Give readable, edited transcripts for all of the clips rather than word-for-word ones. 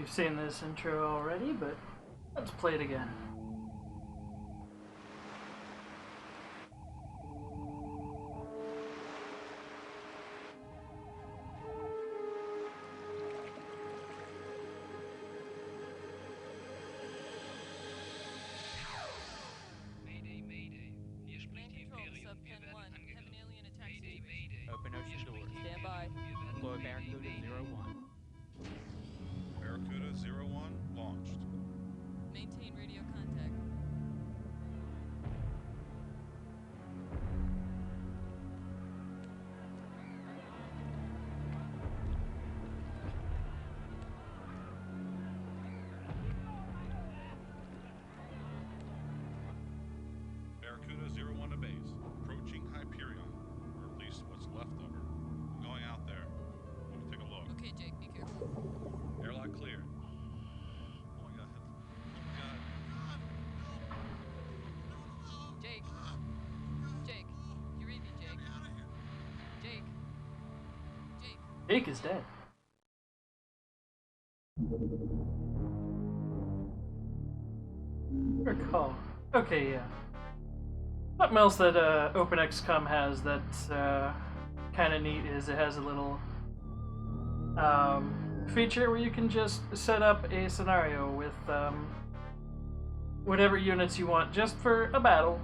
We've seen this intro already, but let's play it again. Open ocean doors. Stand by. Deploy Barracuda 01. Barracuda 01 launched. Maintain radio contact. Barracuda 01 to base. Approaching Hyperion, or at least what's left of her. I'm going out there. Let me take a look. Okay, Jake, be careful. Airlock cleared. Oh my god. Jake. Jake. You read me, Jake. Jake. Jake. Jake is dead. Recall. Okay, yeah. Something else that OpenXCOM has that's kind of neat is it has a little feature where you can just set up a scenario with whatever units you want just for a battle.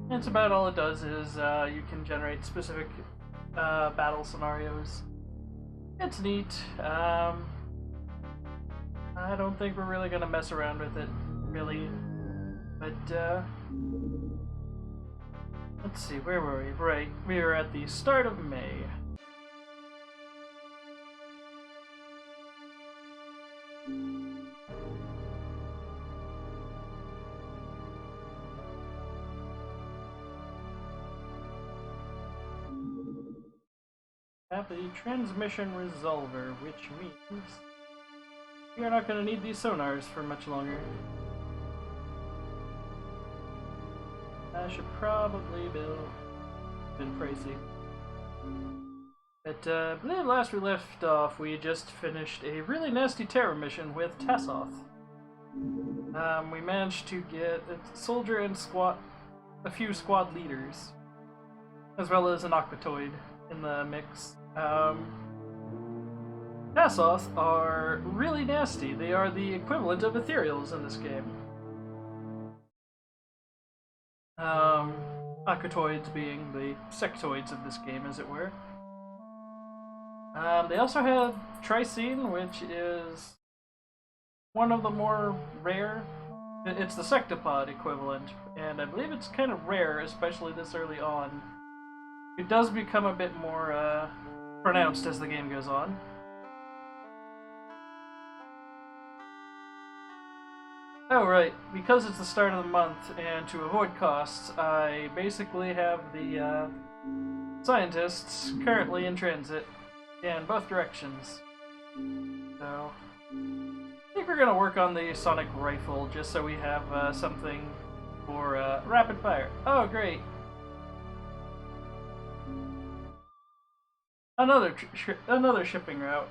That's about all it does is you can generate specific battle scenarios. It's neat. I don't think we're really gonna mess around with it, really. But, let's see, where were we? Right, we were at the start of May. Have the transmission resolver, which means we are not going to need these sonars for much longer. I should probably build. Been pricey. But I believe last we left off, we just finished a really nasty terror mission with Tassoth. We managed to get a soldier and a few squad leaders, as well as an Aquatoid in the mix. Tassoth are really nasty. They are the equivalent of ethereals in this game. Aquatoids being the sectoids of this game, as it were. They also have Tricene, which is one of the more rare. It's the sectopod equivalent, and I believe it's kind of rare, especially this early on. It does become a bit more pronounced as the game goes on. Oh right, because it's the start of the month, and to avoid costs, I basically have the scientists currently in transit in both directions. So, I think we're going to work on the sonic rifle just so we have something for rapid fire. Oh great! Another shipping route.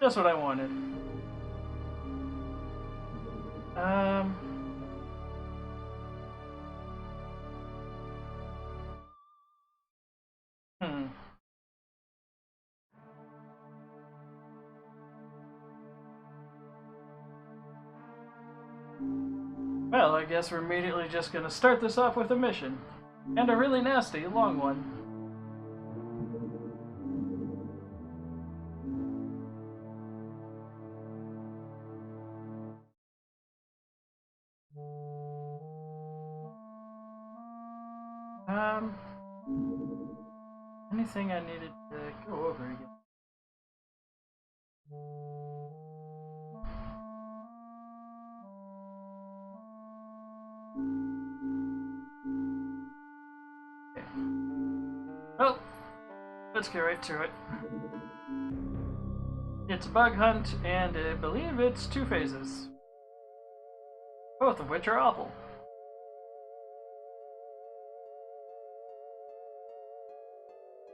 Just what I wanted. Well, I guess we're immediately just gonna start this off with a mission. And a really nasty, long one. Anything I needed to go over again? Okay. Well, let's get right to it. It's a bug hunt, and I believe it's 2 phases. Both of which are awful.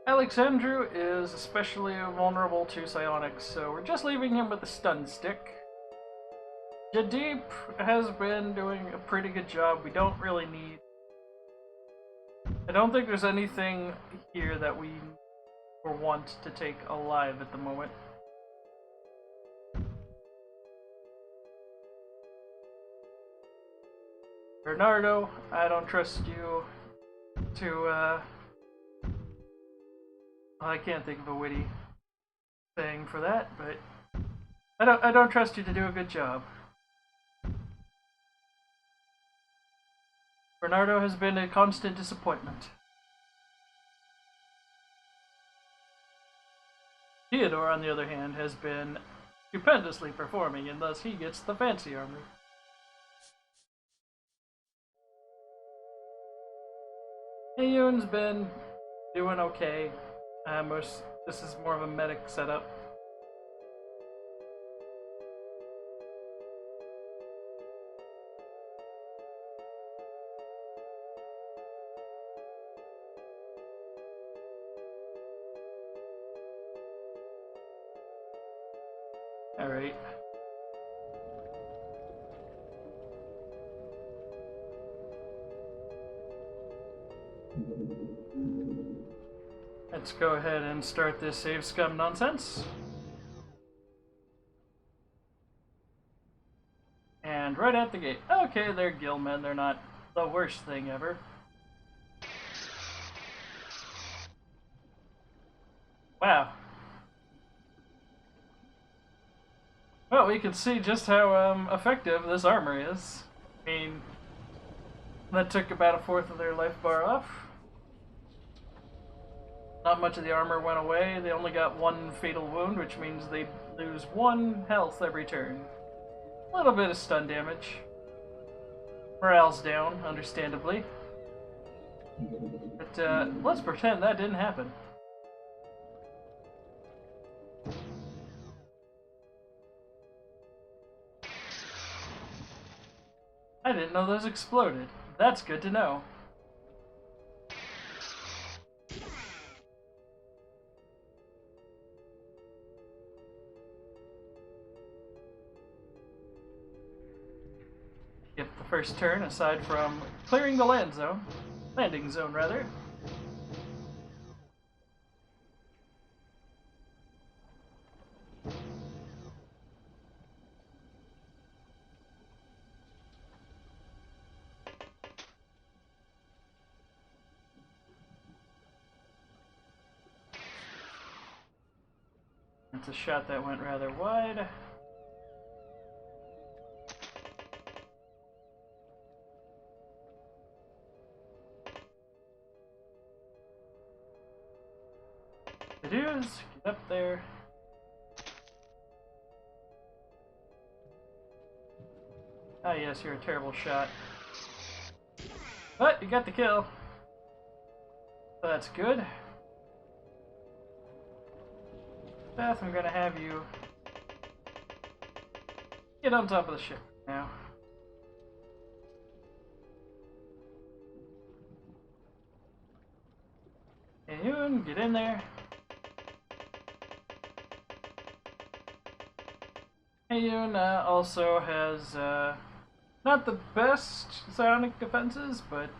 Alexandru is especially vulnerable to psionics, so we're just leaving him with the stun stick. Jadip has been doing a pretty good job. We don't really need... I don't think there's anything here that we want to take alive at the moment. Bernardo, I don't trust you to, I can't think of a witty thing for that, but I don't trust you to do a good job. Bernardo has been a constant disappointment. Theodore, on the other hand, has been stupendously performing, and thus he gets the fancy armor. Ayun's been doing okay. This is more of a medic setup. Alright. Let's go ahead and start this save scum nonsense. And right at the gate. Okay, they're gillmen, they're not the worst thing ever. Wow. Well, we can see just how effective this armor is. I mean, that took about a fourth of their life bar off. Not much of the armor went away. They only got one fatal wound, which means they lose 1 health every turn. A little bit of stun damage. Morale's down, understandably. But let's pretend that didn't happen. I didn't know those exploded. That's good to know. Skip the first turn, aside from clearing the landing zone rather. It's a shot that went rather wide. It is. Get up there. Ah yes, you're a terrible shot. But you got the kill. So that's good. Beth, I'm gonna have you get on top of the ship now. Hey, Yoon, get in there. Hey, Yoon also has not the best psionic defenses, but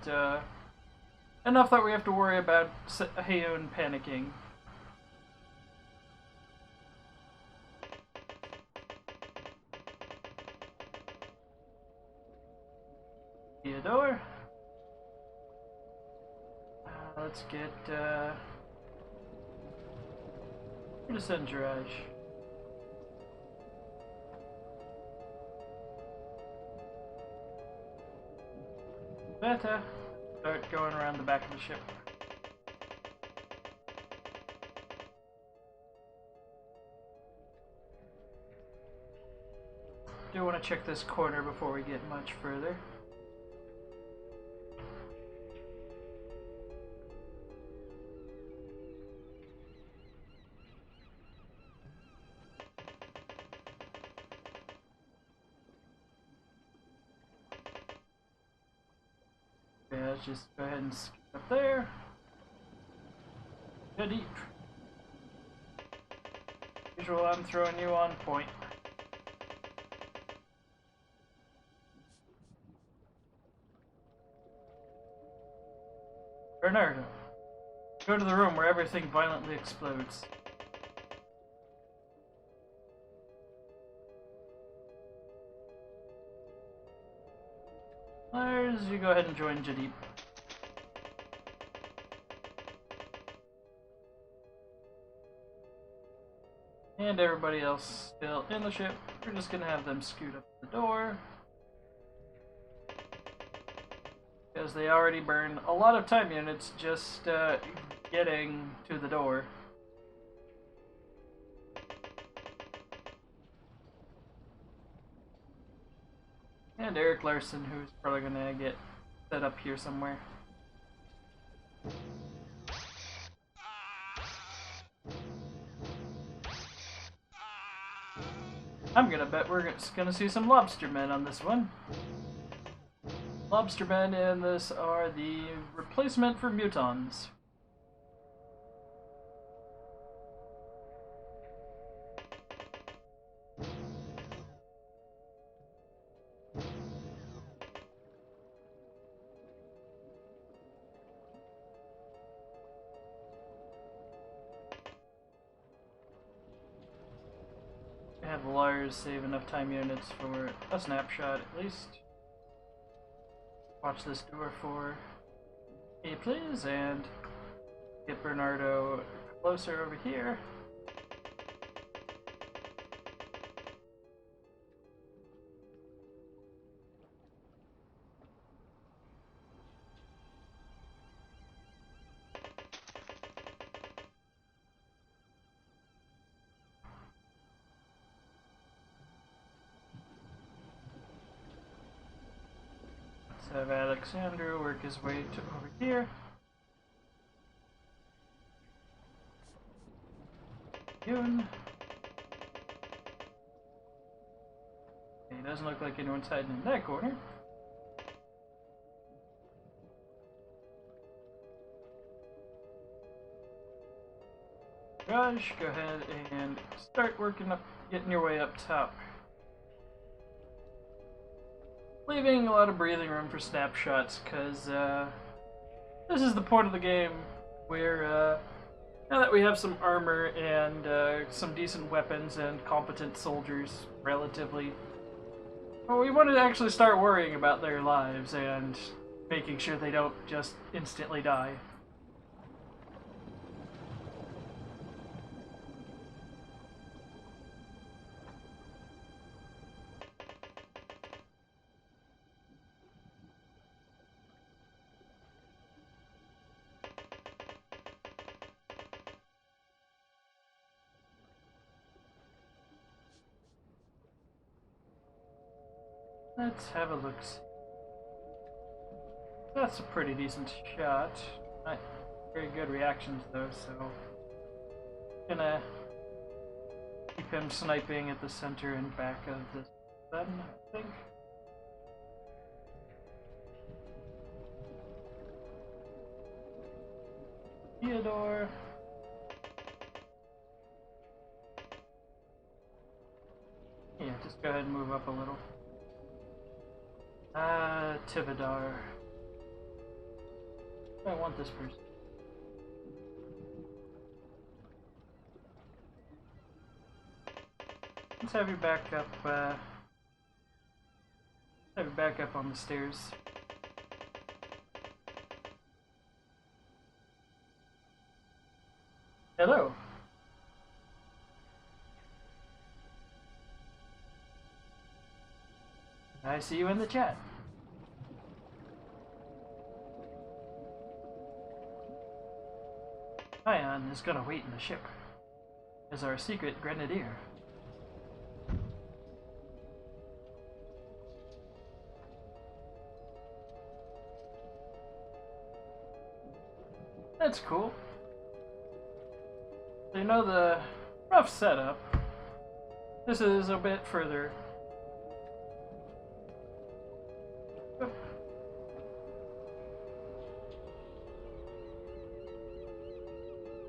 enough that we have to worry about Heyoon panicking. Theodore. Let's get Descend Jirage. Beta, start going around the back of the ship. Do want to check this corner before we get much further. Yeah, let's just go ahead and skip up there. Good deep. Usual, I'm throwing you on point. Bernardo, go to the room where everything violently explodes. Lars, you go ahead and join Jadip. And everybody else still in the ship. We're just gonna have them scoot up the door. Because they already burn a lot of time units just getting to the door. And Eric Larson, who's probably gonna get set up here somewhere. I'm gonna bet we're gonna see some lobstermen on this one. Lobstermen in this are the replacement for mutons. Have Lars save enough time units for a snapshot at least. Watch this door for me, please, and get Bernardo closer over here. Let's have Alexandru work his way to over here. Yoon. Okay, doesn't look like anyone's hiding in that corner. Raj, go ahead and start working up, getting your way up top. Leaving a lot of breathing room for snapshots, because this is the point of the game where now that we have some armor and some decent weapons and competent soldiers, relatively, well, we want to actually start worrying about their lives and making sure they don't just instantly die. Let's have a look. That's a pretty decent shot. Not very good reactions though, so gonna keep him sniping at the center and back of this button, I think. Theodore. Yeah, just go ahead and move up a little. Tivadar. I want this person. Let's have you back up, have you back up on the stairs. Hello. I see you in the chat. Ion is gonna wait in the ship as our secret grenadier. That's cool. So you know the rough setup. This is a bit further.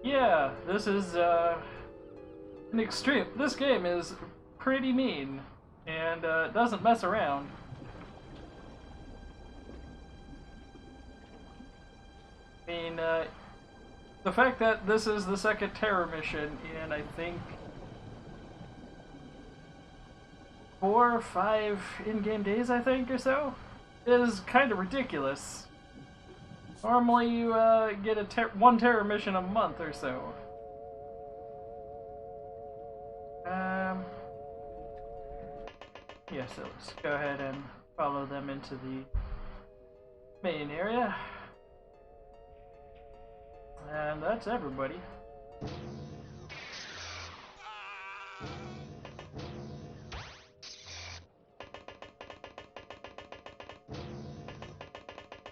Yeah, this is an extreme. This game is pretty mean and doesn't mess around. I mean, the fact that this is the second terror mission in, I think, 4 or 5 in-game days, I think, or so, is kind of ridiculous. Normally you get one terror mission a month or so. Yeah, so let's go ahead and follow them into the main area. And that's everybody.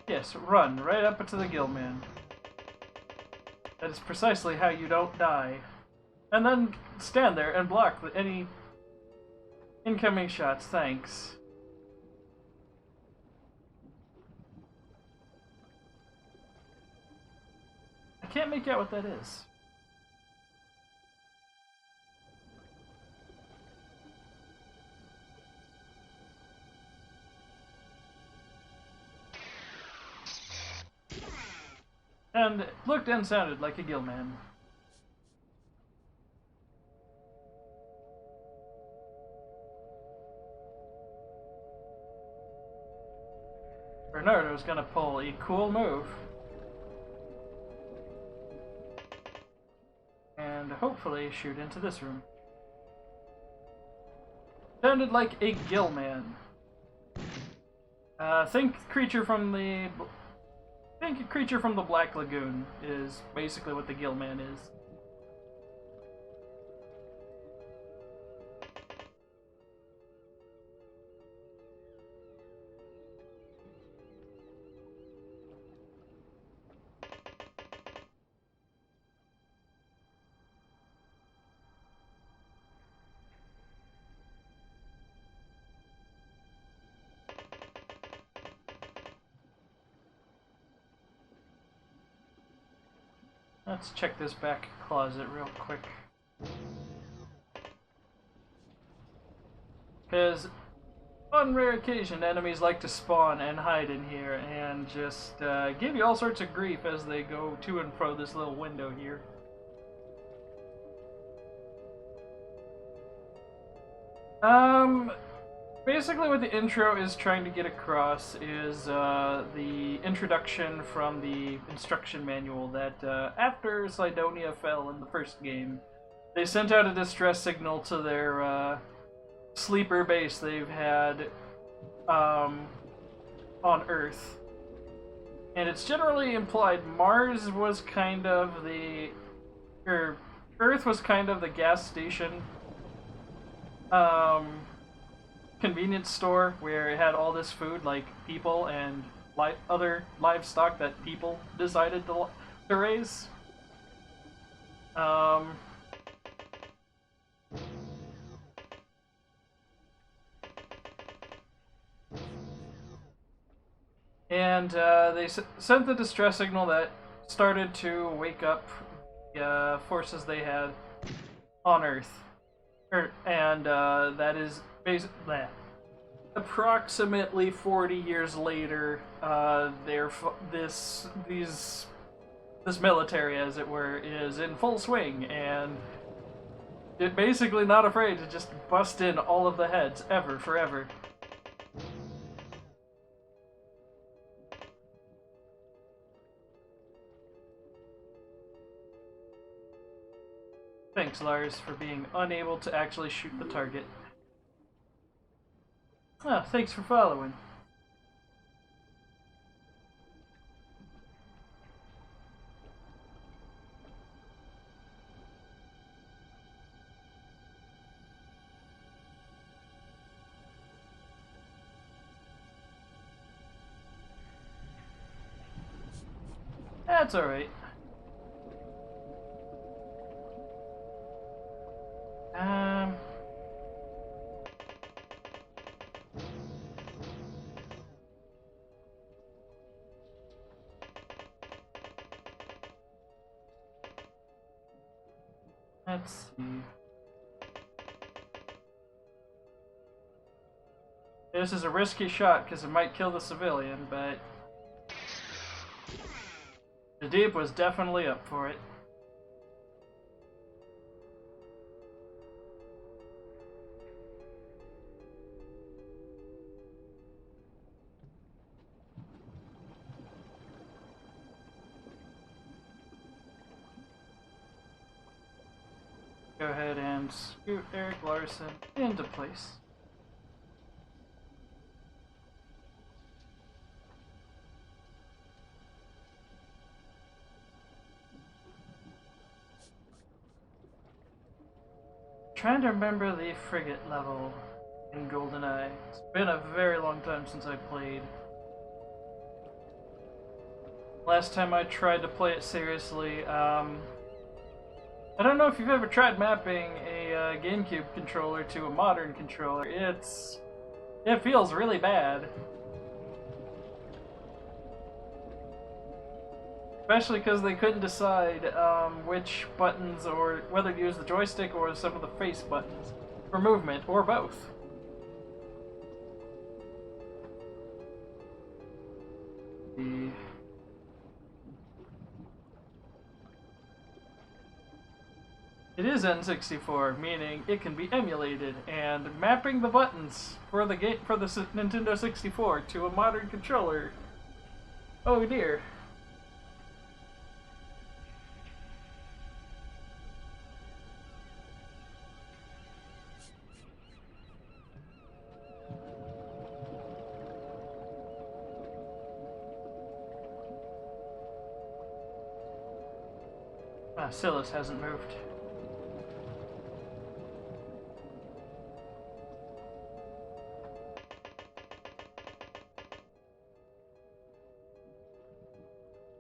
Yes, run right up into the Gillman. That is precisely how you don't die. And then stand there and block any incoming shots, thanks. I can't make out what that is. And it looked and sounded like a Gillman. Bernardo's gonna pull a cool move. And hopefully shoot into this room. Sounded like a Gillman. Think creature from the Black Lagoon is basically what the Gillman is. Let's check this back closet real quick. Because on rare occasion, enemies like to spawn and hide in here and just give you all sorts of grief as they go to and fro this little window here. Basically what the intro is trying to get across is the introduction from the instruction manual that after Cydonia fell in the first game, they sent out a distress signal to their sleeper base they've had on Earth. And it's generally implied Mars was kind of the... Earth was kind of the gas station. Convenience store where it had all this food like people and other livestock that people decided to raise. And they sent the distress signal that started to wake up the forces they had on Earth. And that is basically approximately 40 years later. This military, as it were, is in full swing, and it's basically not afraid to just bust in all of the heads ever, forever. Thanks, Lars, for being unable to actually shoot the target. Ah, thanks for following. That's alright. Let's see. This is a risky shot because it might kill the civilian, but the Deep was definitely up for it. Go ahead and scoot Eric Larson into place. Trying to remember the frigate level in GoldenEye. It's been a very long time since I played. Last time I tried to play it seriously, I don't know if you've ever tried mapping a GameCube controller to a modern controller. It feels really bad. Especially because they couldn't decide which buttons, or whether to use the joystick or some of the face buttons for movement, or both. It is N64, meaning it can be emulated, and mapping the buttons for the Nintendo 64 to a modern controller. Oh dear. Silas hasn't moved.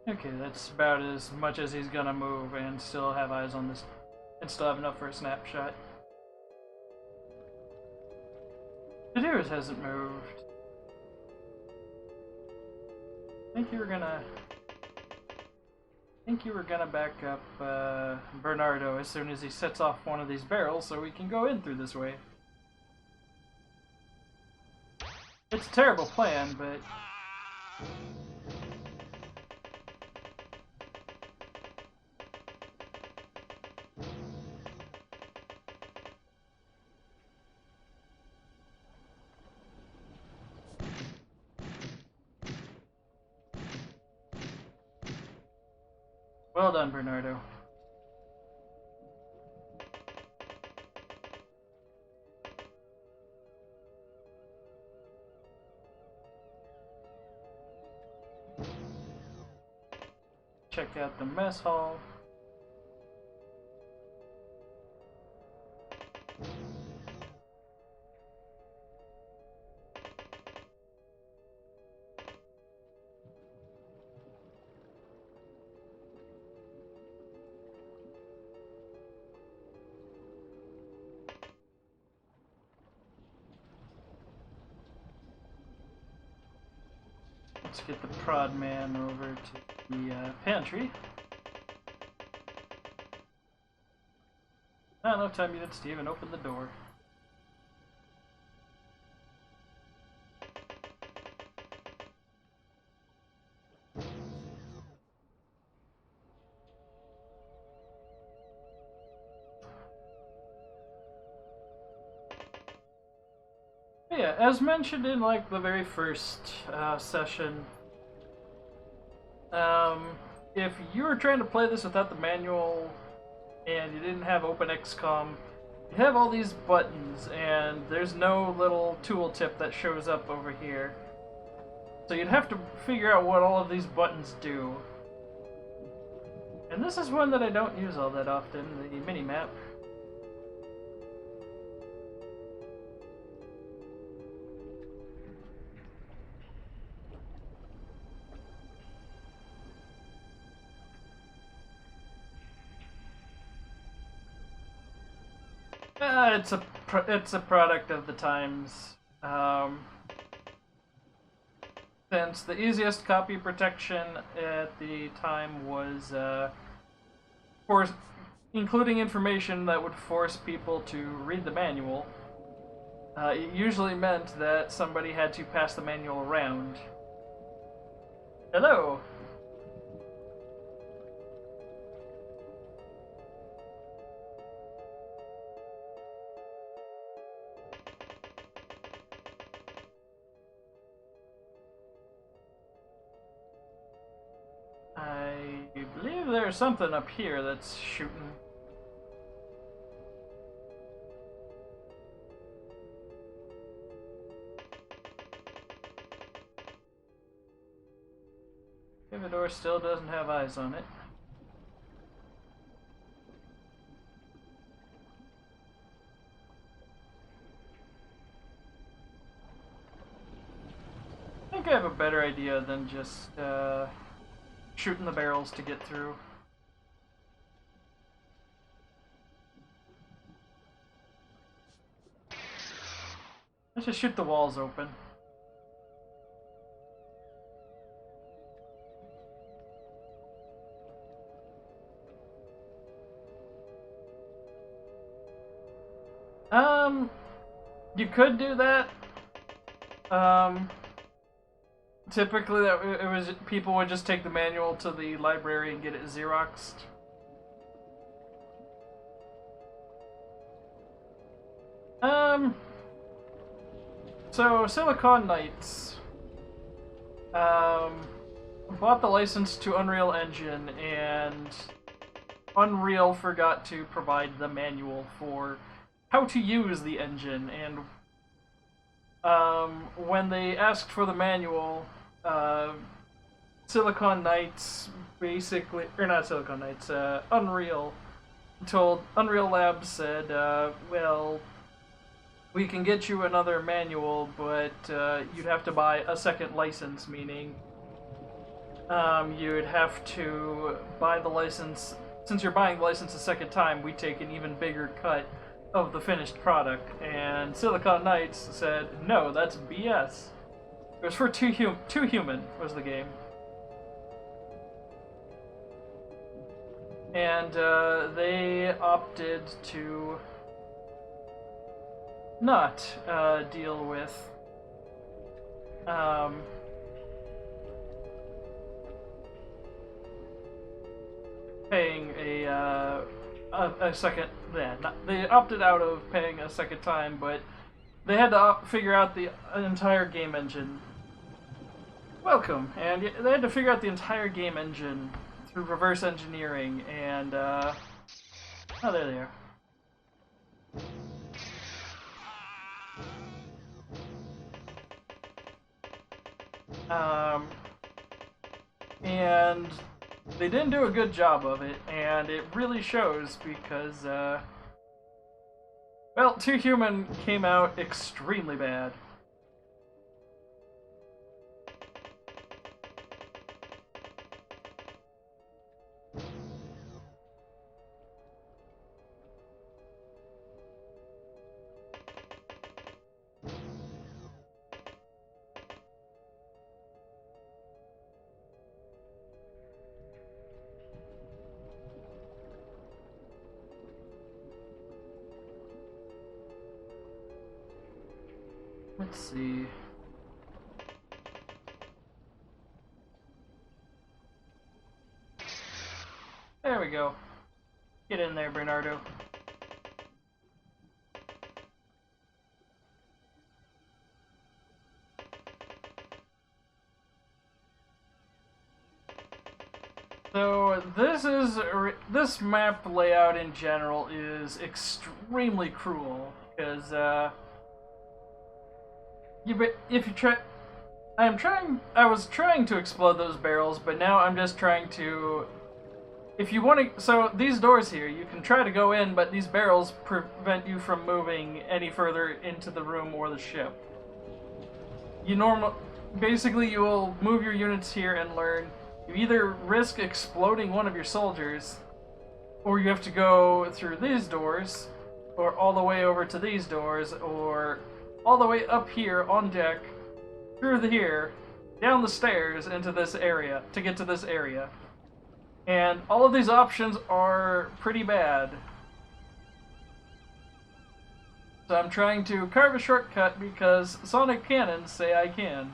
Okay, that's about as much as he's gonna move and still have eyes on this, and still have enough for a snapshot. Seduce hasn't moved. I think you were gonna back up Bernardo as soon as he sets off one of these barrels so we can go in through this way. It's a terrible plan, but well done, Bernardo. Check out the mess hall. Let's get the prod man over to the pantry. Not enough time units to even open the door. Yeah, as mentioned in like the very first session, if you were trying to play this without the manual and you didn't have OpenXCOM, you have all these buttons and there's no little tooltip that shows up over here. So you'd have to figure out what all of these buttons do. And this is one that I don't use all that often, the mini-map. It's a product of the times. Since the easiest copy protection at the time was including information that would force people to read the manual. It usually meant that somebody had to pass the manual around. Hello! I believe there's something up here that's shooting. Theodore still doesn't have eyes on it. I think I have a better idea than just shooting the barrels to get through. Let's just shoot the walls open. You could do that. Typically, it was people would just take the manual to the library and get it Xeroxed. So Silicon Knights bought the license to Unreal Engine, and Unreal forgot to provide the manual for how to use the engine, and when they asked for the manual, Silicon Knights basically, or not Silicon Knights, Unreal Labs said, well, we can get you another manual, but you'd have to buy a second license, meaning you'd have to buy the license. Since you're buying the license a second time, we take an even bigger cut of the finished product. And Silicon Knights said, no, that's BS. It was for Too Human was the game. And they opted to not deal with paying a second. They opted out of paying a second time, but they had to figure out the entire game engine. Welcome, and they had to figure out the entire game engine through reverse engineering, and oh, there they are. And they didn't do a good job of it, and it really shows because, well, Too Human came out extremely bad. Let's see. There we go. Get in there, Bernardo. So this map layout in general is extremely cruel because if you try, I was trying to explode those barrels, but now I'm just trying to. If you want to, so these doors here, you can try to go in, but these barrels prevent you from moving any further into the room or the ship. Basically, you will move your units here and learn. You either risk exploding one of your soldiers, or you have to go through these doors, or all the way over to these doors, or all the way up here on deck, through here, down the stairs into this area, to get to this area. And all of these options are pretty bad. So I'm trying to carve a shortcut because sonic cannons say I can.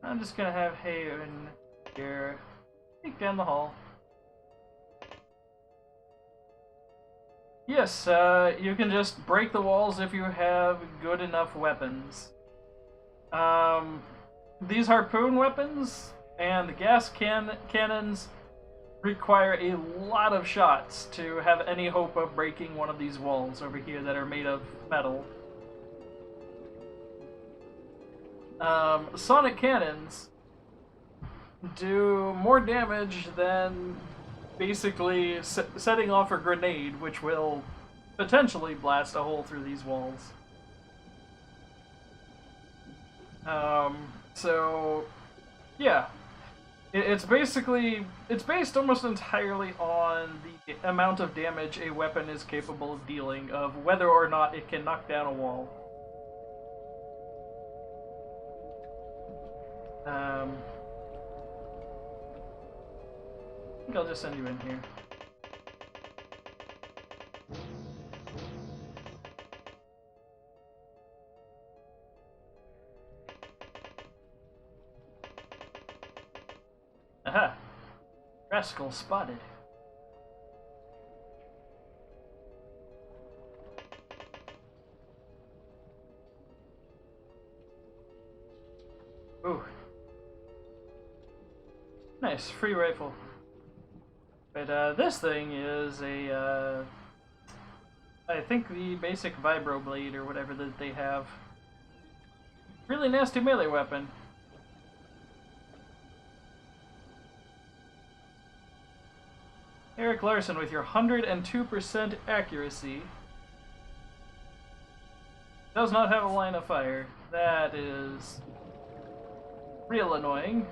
I'm just gonna have Haven here. Peek down the hall. Yes, you can just break the walls if you have good enough weapons. These harpoon weapons and the gas cannons require a lot of shots to have any hope of breaking one of these walls over here that are made of metal. Sonic cannons do more damage than basically setting off a grenade, which will potentially blast a hole through these walls. So, yeah. It's based almost entirely on the amount of damage a weapon is capable of dealing, of whether or not it can knock down a wall. I think I'll just send you in here. Aha! Rascal spotted. Ooh. Nice, free rifle. But this thing is a, I think the basic vibro blade or whatever that they have. Really nasty melee weapon. Eric Larson with your 102% accuracy does not have a line of fire. That is real annoying.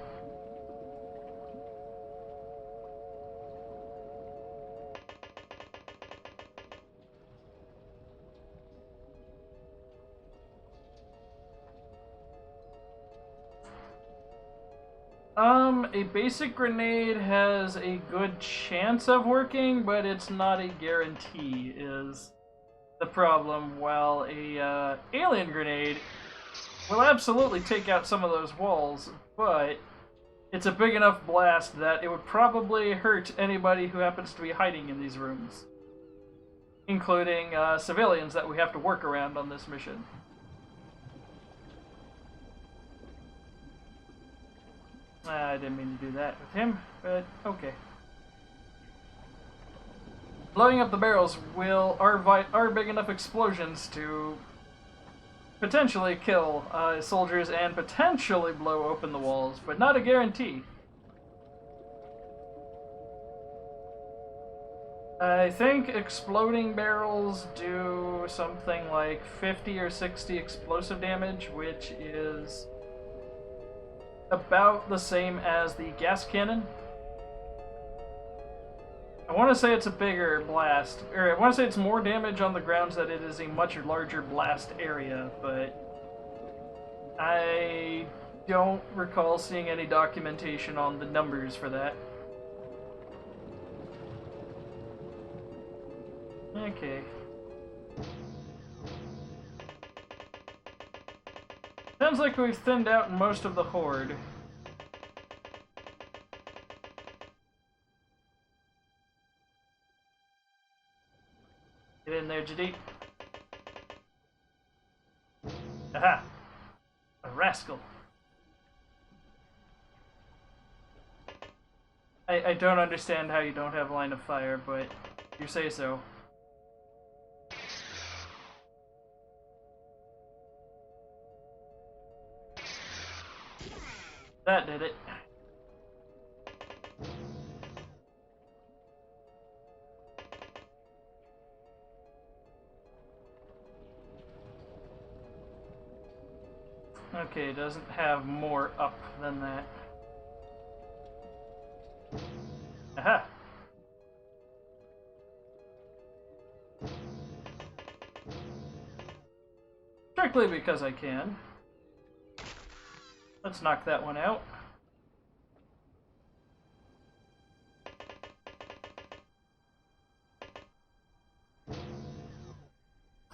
A basic grenade has a good chance of working, but it's not a guarantee, is the problem, while a alien grenade will absolutely take out some of those walls, but it's a big enough blast that it would probably hurt anybody who happens to be hiding in these rooms, including civilians that we have to work around on this mission. I didn't mean to do that with him, but okay. Blowing up the barrels are big enough explosions to potentially kill soldiers and potentially blow open the walls, but not a guarantee. I think exploding barrels do something like 50 or 60 explosive damage, which is about the same as the gas cannon. I want to say it's a bigger blast, or I want to say it's more damage on the grounds that it is a much larger blast area, but I don't recall seeing any documentation on the numbers for that. Okay. Sounds like we've thinned out most of the horde. Get in there, Jadid. Aha! A rascal. I don't understand how you don't have line of fire, but you say so. That did it. Okay, it doesn't have more up than that. Aha! Strictly because I can. Let's knock that one out.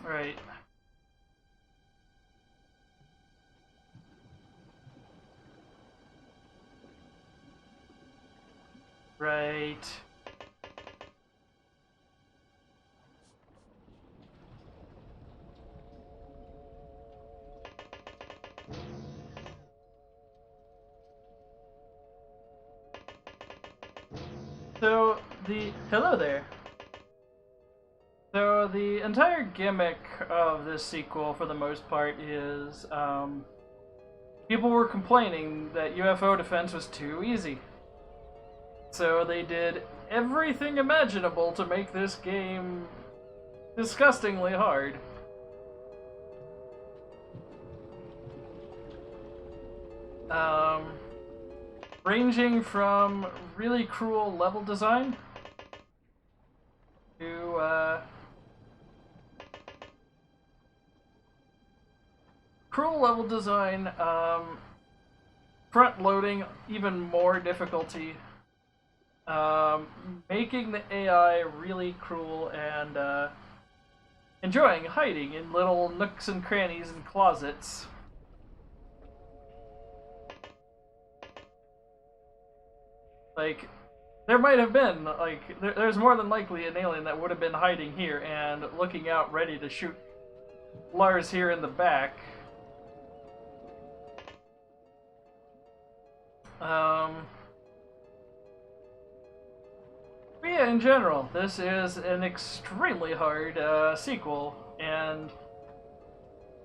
Right. Right. So, hello there. So, the entire gimmick of this sequel, for the most part, is, people were complaining that UFO defense was too easy. So they did everything imaginable to make this game disgustingly hard. Ranging from really cruel level design to front loading even more difficulty, making the AI really cruel, and enjoying hiding in little nooks and crannies and closets. Like, there might have been, like, there's more than likely an alien that would have been hiding here and looking out ready to shoot Lars here in the back. But yeah, in general, this is an extremely hard sequel, and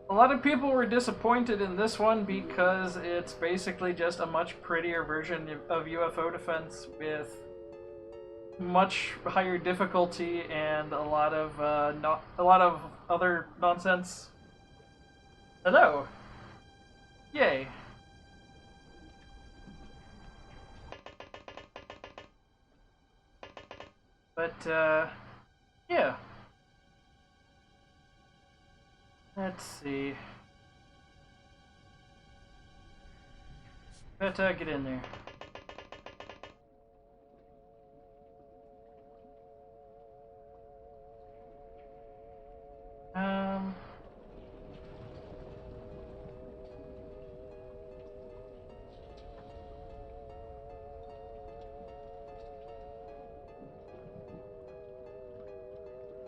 a lot of people were disappointed in this one because it's basically just a much prettier version of UFO defense with much higher difficulty and a lot of other nonsense. Hello. Yay. But yeah. Let's see. But get in there.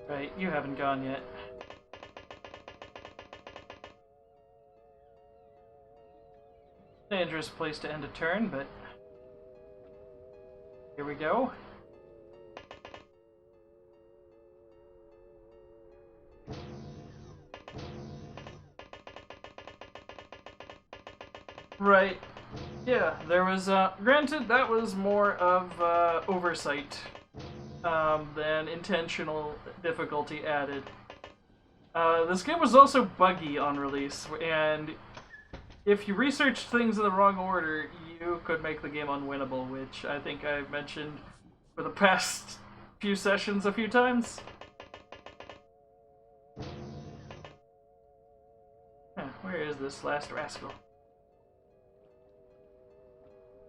Right, you haven't gone yet. Dangerous place to end a turn, but here we go. Right. Yeah, there was, granted, that was more of oversight than intentional difficulty added. This game was also buggy on release, and if you researched things in the wrong order, you could make the game unwinnable, which I think I've mentioned for the past few sessions a few times. Where is this last rascal?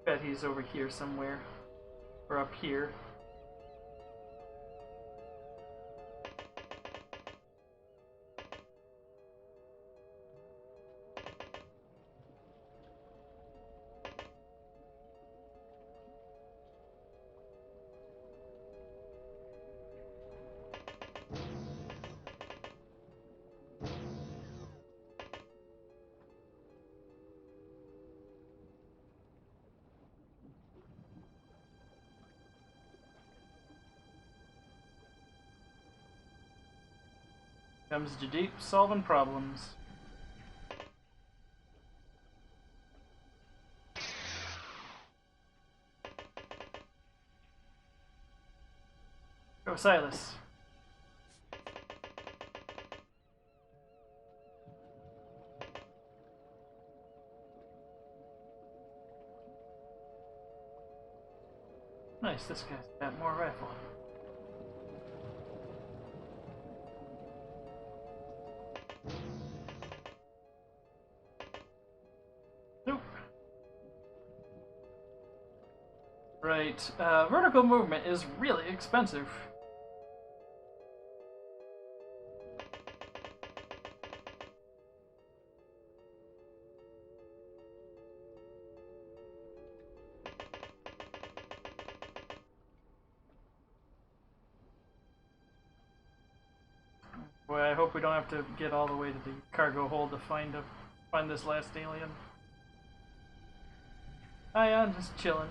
Bet he's over here somewhere. Or up here. Comes Jadeep solving problems. Go, Silas. nice, this guy's got more rifle. Nope. Right, vertical movement is really expensive. Boy, I hope we don't have to get all the way to the cargo hold to find this last alien. I'm just chilling.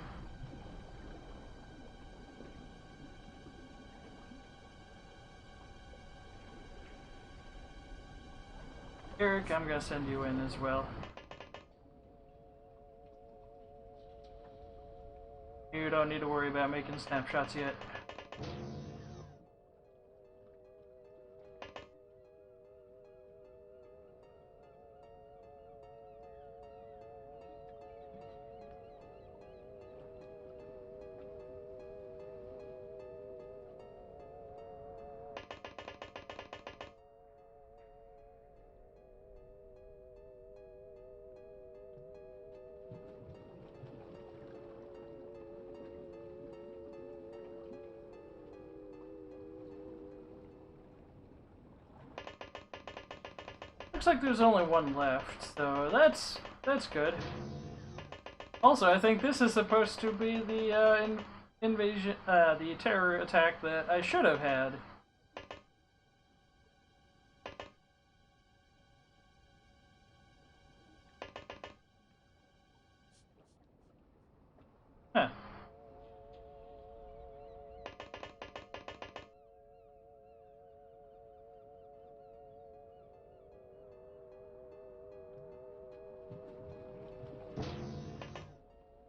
Eric, I'm gonna send you in as well. You don't need to worry about making snapshots yet. Looks like there's only one left, so that's good. Also, I think this is supposed to be the invasion, the terror attack that I should have had. Huh.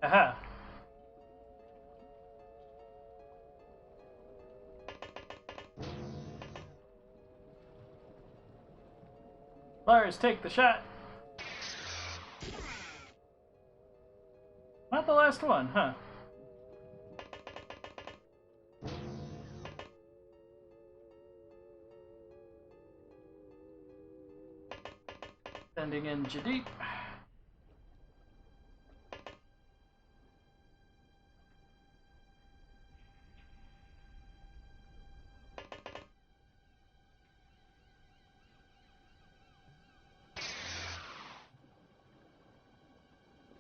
Aha. Lars, take the shot. Not the last one, huh? Sending in Jadip.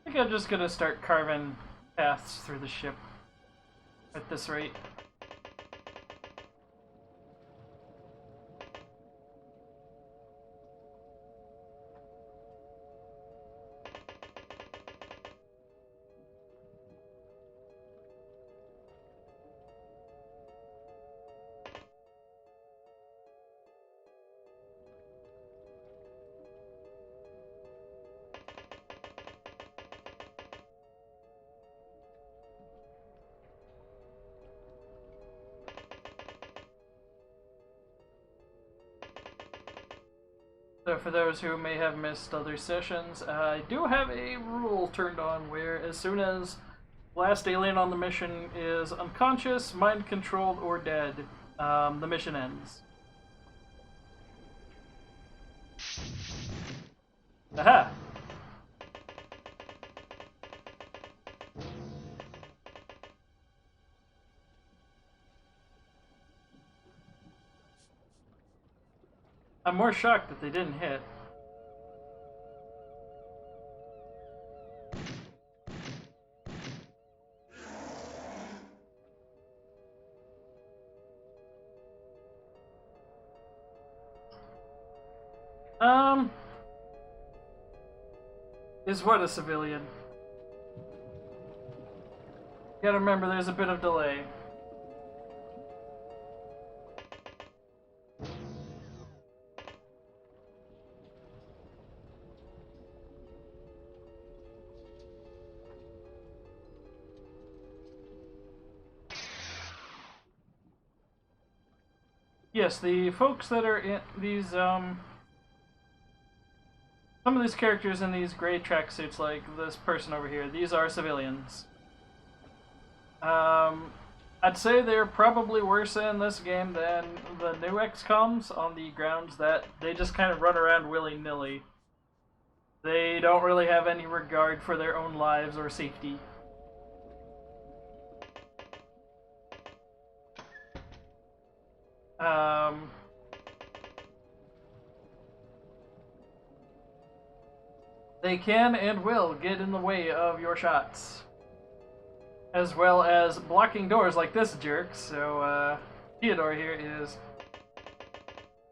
I think I'm just gonna start carving paths through the ship at this rate. So for those who may have missed other sessions, I do have a rule turned on where as soon as last alien on the mission is unconscious, mind-controlled, or dead, the mission ends. Aha! I'm more shocked that they didn't hit. Is what a civilian? You gotta remember there's a bit of delay. Yes, the folks that are in these, some of these characters in these gray tracksuits, like this person over here, these are civilians. I'd say they're probably worse in this game than the new XCOMs on the grounds that they just kind of run around willy-nilly. They don't really have any regard for their own lives or safety. They can and will get in the way of your shots, as well as blocking doors like this jerk. So Theodore here is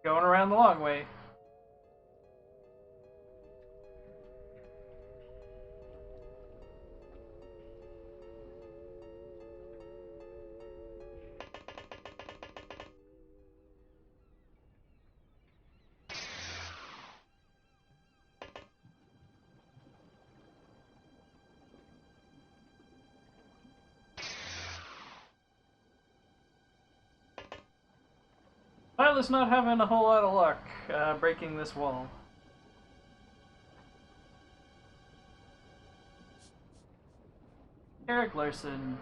going around the long way. Silas not having a whole lot of luck breaking this wall. Eric Larson.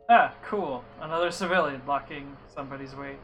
Ah, cool. Another civilian blocking somebody's way.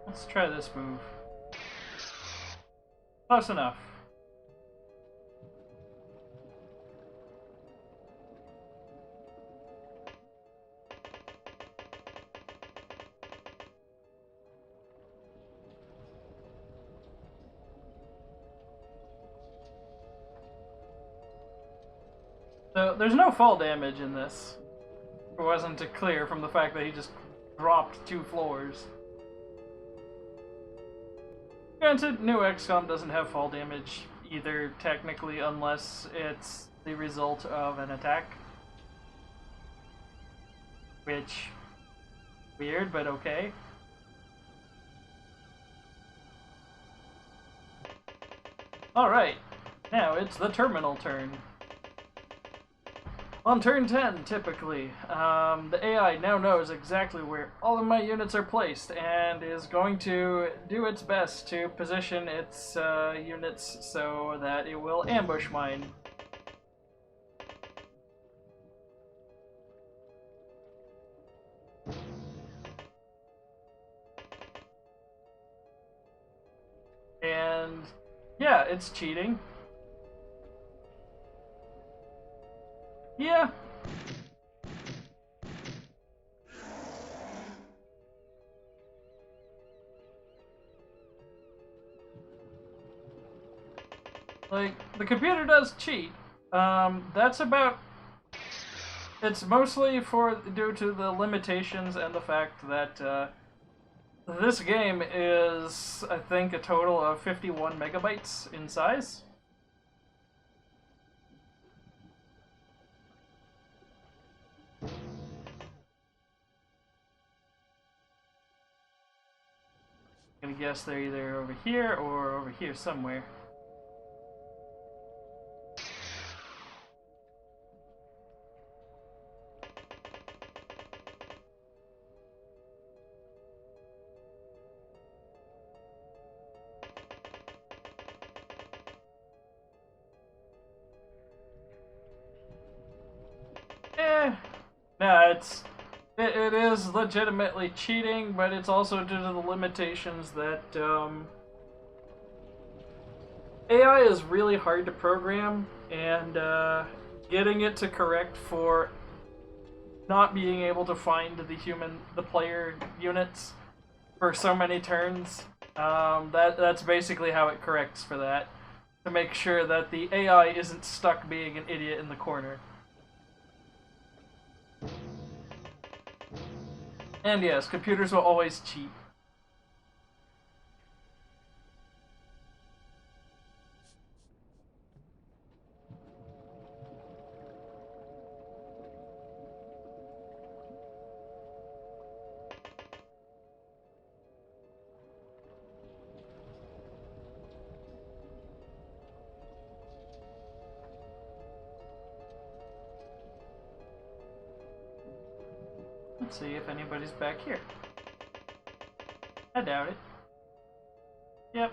Let's try this move. Close enough. So, there's no fall damage in this. It wasn't clear from the fact that he just dropped 2 floors. Granted, new XCOM doesn't have fall damage either, technically, unless it's the result of an attack. Which, weird, but okay. Alright, now it's the terminal turn. On turn 10, typically, the AI now knows exactly where all of my units are placed and is going to do its best to position its units so that it will ambush mine. And yeah, it's cheating. Yeah. Like, the computer does cheat. That's about... It's mostly due to the limitations and the fact that, this game is, I think, a total of 51 megabytes in size. I'm gonna guess they're either over here or over here somewhere. No, it is legitimately cheating, but it's also due to the limitations that AI is really hard to program, and getting it to correct for not being able to find the player units for so many turns. That's basically how it corrects for that, to make sure that the AI isn't stuck being an idiot in the corner. And yes, computers will always cheat. Let's see if anybody's back here. I doubt it. Yep.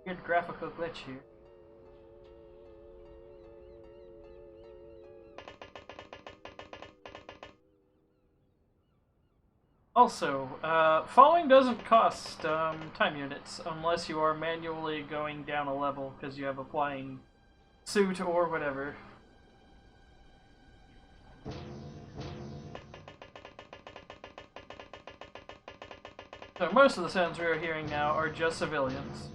Weird graphical glitch here. Also, falling doesn't cost time units unless you are manually going down a level because you have a flying suit or whatever. So most of the sounds we are hearing now are just civilians.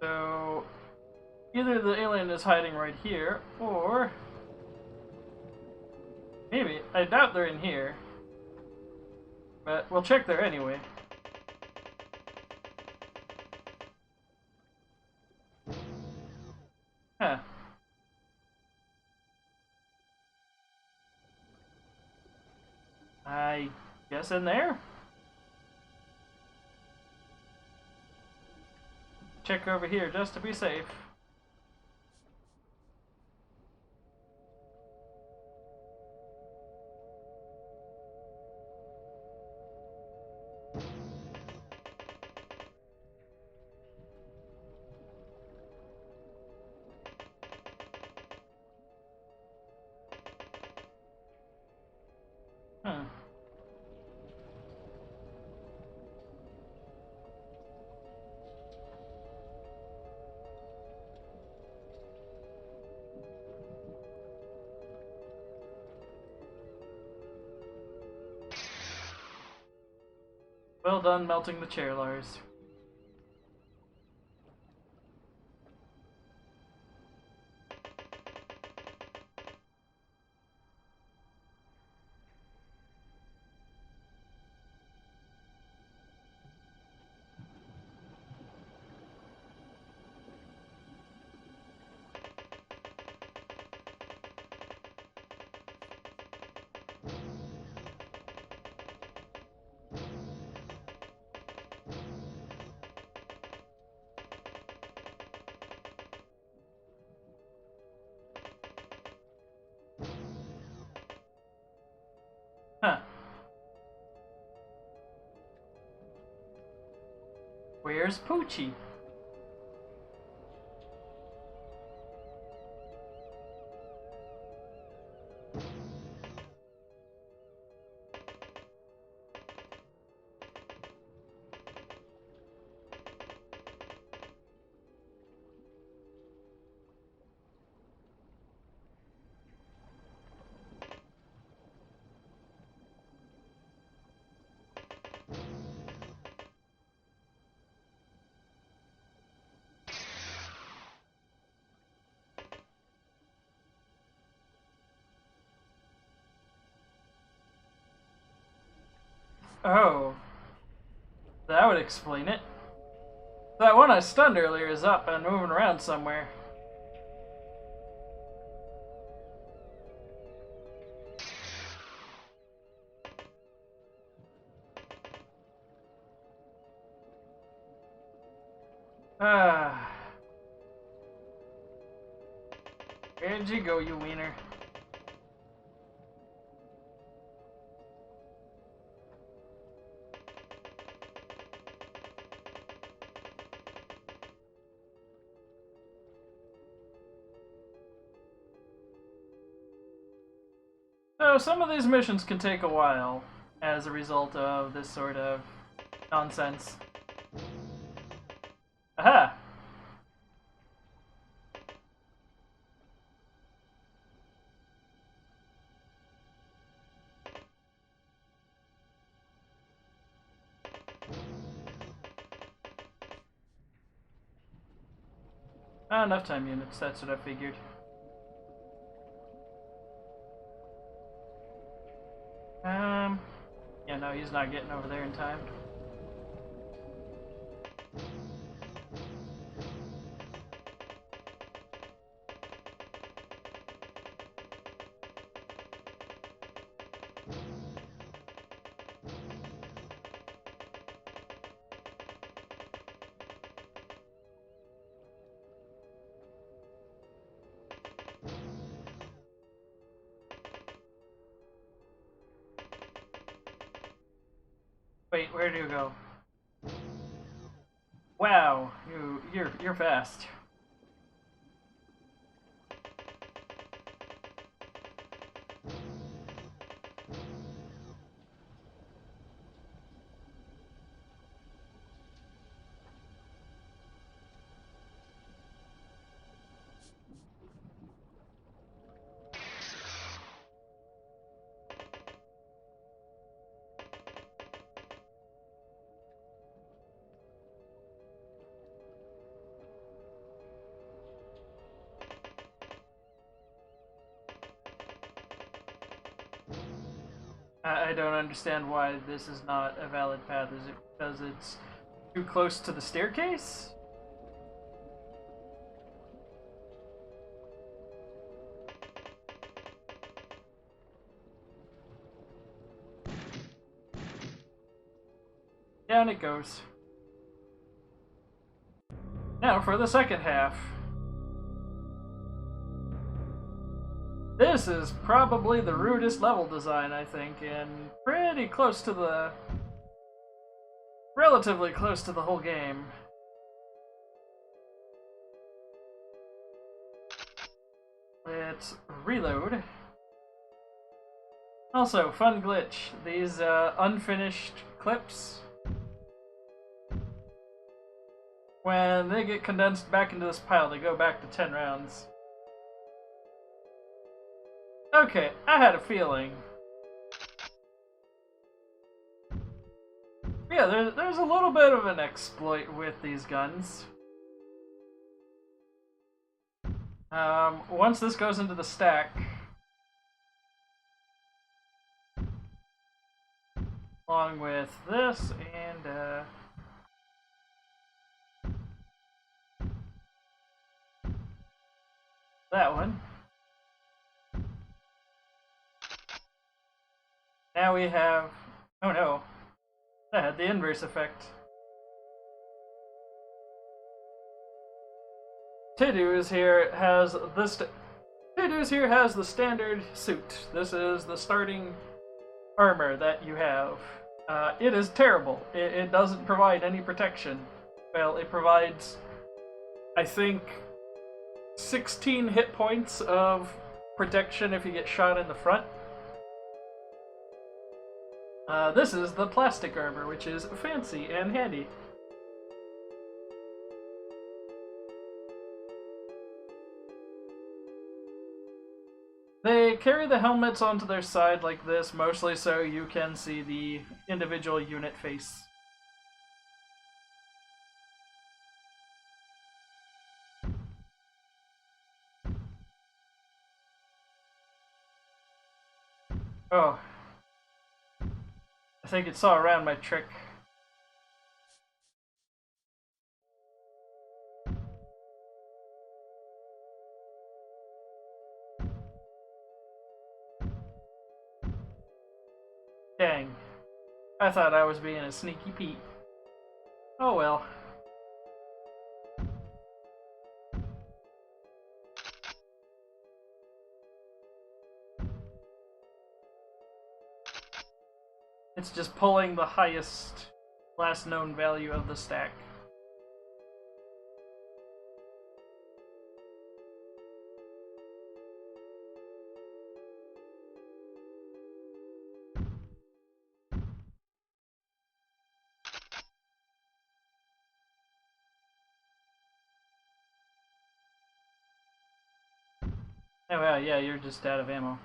So, either the alien is hiding right here, or maybe, I doubt they're in here, but we'll check there anyway. Huh. I guess in there? Check over here just to be safe. Hmm. Well done melting the chair, Lars. Huh. Where's Poochie? Oh, that would explain it. That one I stunned earlier is up and moving around somewhere. Ah. Where'd you go, you wiener? So some of these missions can take a while as a result of this sort of nonsense. Aha! Enough time units, that's what I figured. Yeah, no, he's not getting over there in time. Wait, where do you go? Wow, you're fast. I don't understand why this is not a valid path. Is it because it's too close to the staircase? Down it goes. Now for the second half. This is probably the rudest level design, I think, and pretty close to the... relatively close to the whole game. Let's reload. Also, fun glitch. These unfinished clips, when they get condensed back into this pile, they go back to 10 rounds. Okay, I had a feeling. Yeah, there's a little bit of an exploit with these guns. Once this goes into the stack, along with this and that one. Now we have... oh no, that had the inverse effect. Tidus here has the standard suit. This is the starting armor that you have. It is terrible. It doesn't provide any protection. Well, it provides, I think, 16 hit points of protection if you get shot in the front. This is the plastic armor, which is fancy and handy. They carry the helmets onto their side like this, mostly so you can see the individual unit face. Oh. I think it saw around my trick. Dang. I thought I was being a sneaky Pete. Oh well. It's just pulling the highest last known value of the stack. Oh wow, yeah, you're just out of ammo.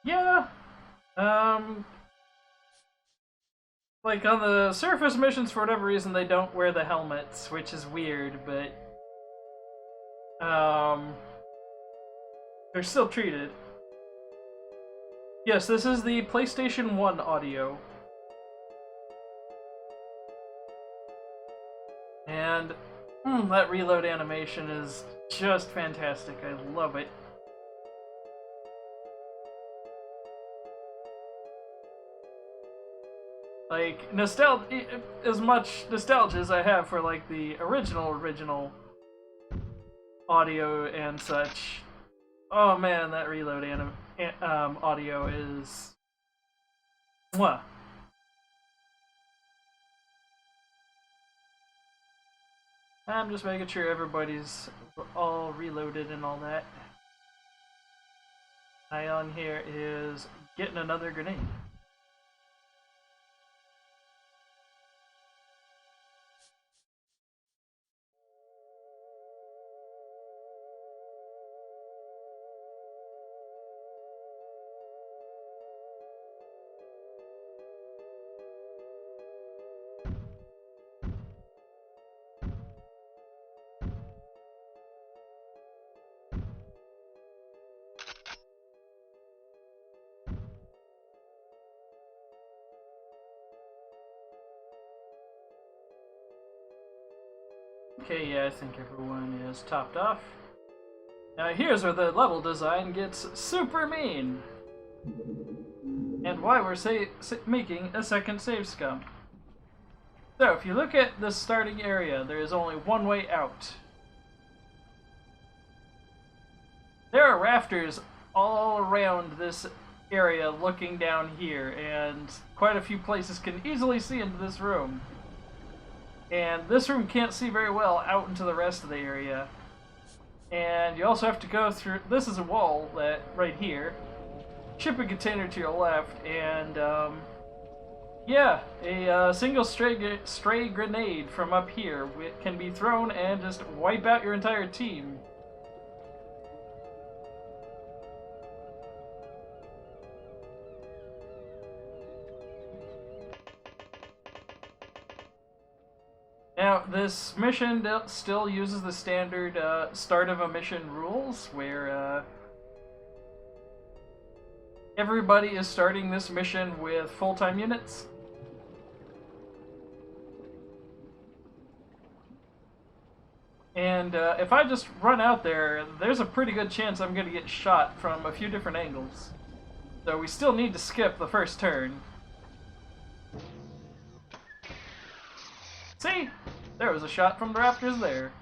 Yeah, like on the surface missions, for whatever reason, they don't wear the helmets, which is weird, but they're still treated. Yes, this is the PlayStation 1 audio. And that reload animation is just fantastic. I love it. Like, as much nostalgia as I have for, like, the original audio and such. Oh man, that reload audio is... Mwah. I'm just making sure everybody's all reloaded and all that. Ion here is getting another grenade. Okay, yeah, I think everyone is topped off. Now here's where the level design gets super mean. And why we're making a second save scum. So, if you look at the starting area, there is only one way out. There are rafters all around this area looking down here, and quite a few places can easily see into this room. And this room can't see very well out into the rest of the area. And you also have to go through... This is a wall that right here. Shipping container to your left, and yeah, a single stray grenade from up here can be thrown and just wipe out your entire team. Now, this mission still uses the standard start of a mission rules, where everybody is starting this mission with full-time units. And if I just run out there, there's a pretty good chance I'm going to get shot from a few different angles. So we still need to skip the first turn. See? There was a shot from the rafters there.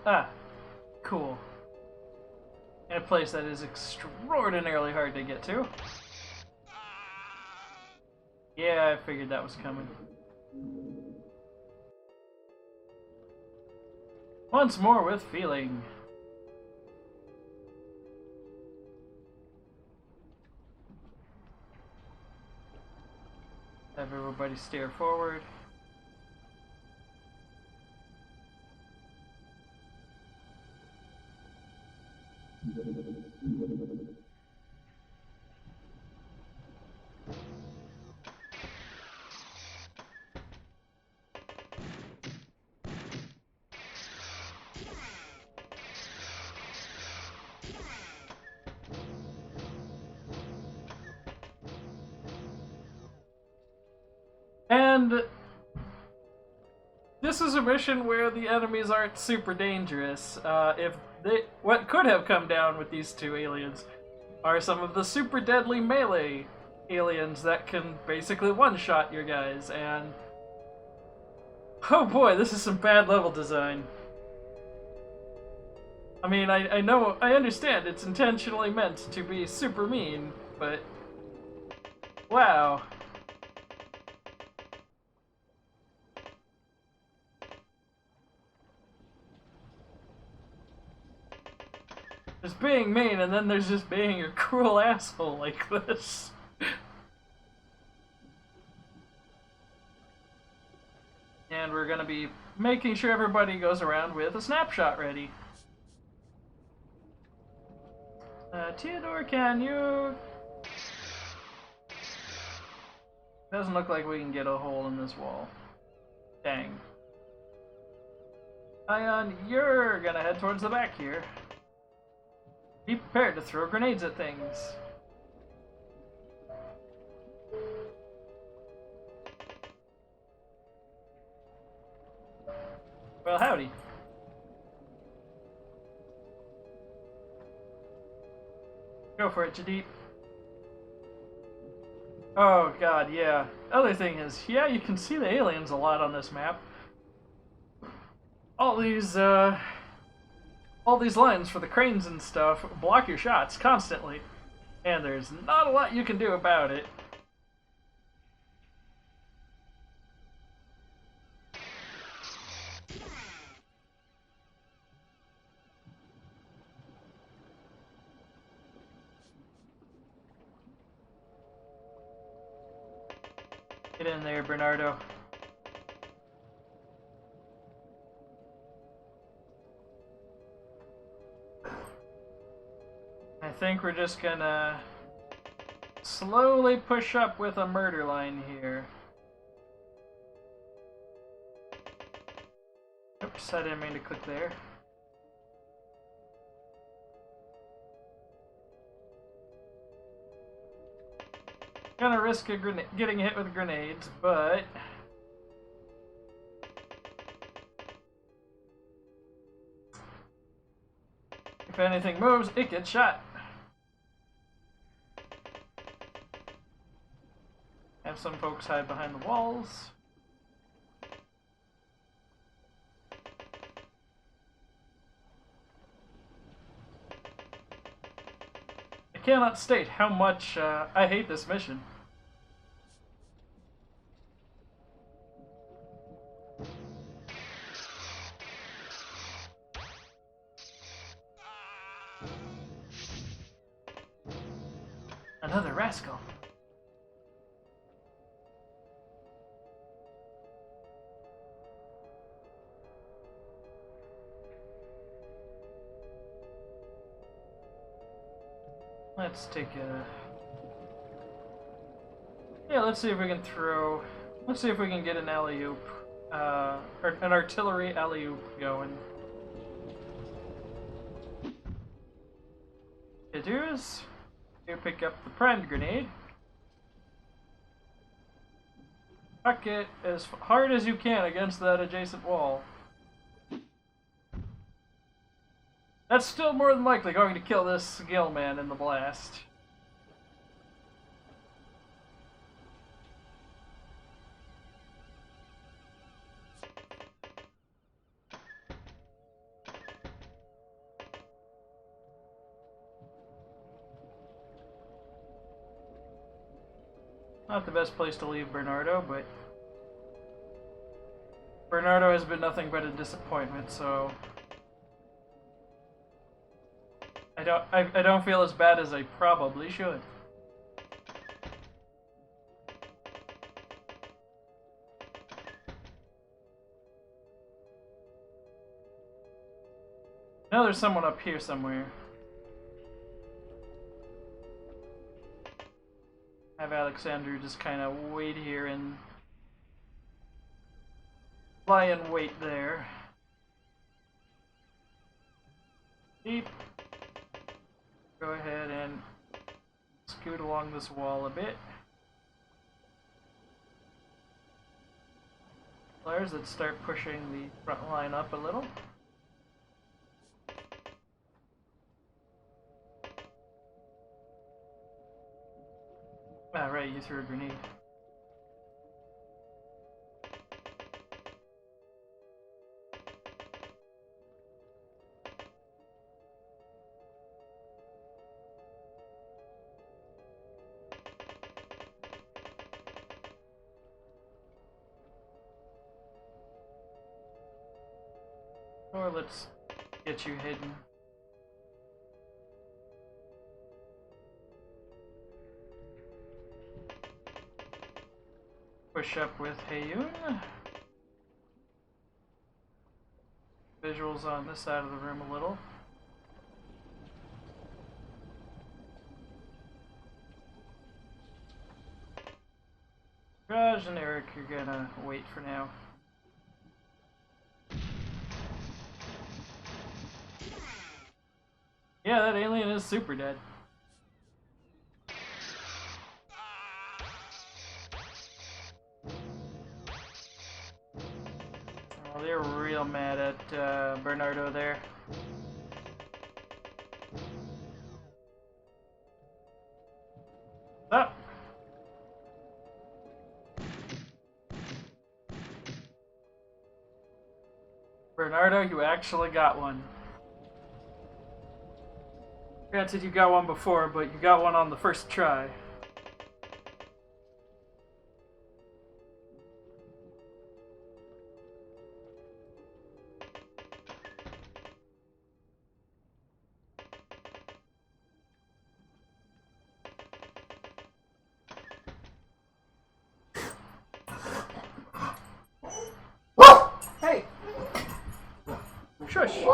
Ah, cool. In a place that is extraordinarily hard to get to. Yeah, I figured that was coming. Once more with feeling. Have everybody steer forward. And this is a mission where the enemies aren't super dangerous. What could have come down with these two aliens are some of the super deadly melee aliens that can basically one-shot your guys, and oh boy, this is some bad level design. I mean, I know, I understand it's intentionally meant to be super mean, but wow. There's being mean, and then there's just being a cruel asshole like this. And we're gonna be making sure everybody goes around with a snapshot ready. Theodore, can you... Doesn't look like we can get a hole in this wall. Dang. Ion, you're gonna head towards the back here. Be prepared to throw grenades at things. Well, howdy. Go for it, Jadeep. Oh god, yeah. Other thing is, yeah, you can see the aliens a lot on this map. All these lines for the cranes and stuff block your shots constantly. And there's not a lot you can do about it. Get in there, Bernardo. I think we're just gonna slowly push up with a murder line here. Oops, I didn't mean to click there. Gonna risk getting hit with grenades, but if anything moves, it gets shot. Have some folks hide behind the walls. I cannot state how much I hate this mission. Another rascal. Let's take a... Yeah, let's see if we can throw... Let's see if we can get an alley-oop. Or an artillery alley-oop going. It is. You pick up the primed grenade. Huck it as hard as you can against that adjacent wall. That's still more than likely going to kill this gill man in the blast. Not the best place to leave Bernardo, but Bernardo has been nothing but a disappointment, so I don't feel as bad as I probably should. Now there's someone up here somewhere. Have Alexander just kind of wait here and lie in wait there. Deep. Go ahead and scoot along this wall a bit. players that start pushing the front line up a little. Ah, right, you threw a grenade. Or let's get you hidden. Push up with Heyoon. Visuals on this side of the room a little. Raj and Eric, you're gonna wait for now. Yeah, that alien is super dead. Oh, they're real mad at Bernardo there. Up. Bernardo, you actually got one. Granted, you got one before, but you got one on the first try. Hey! Shush!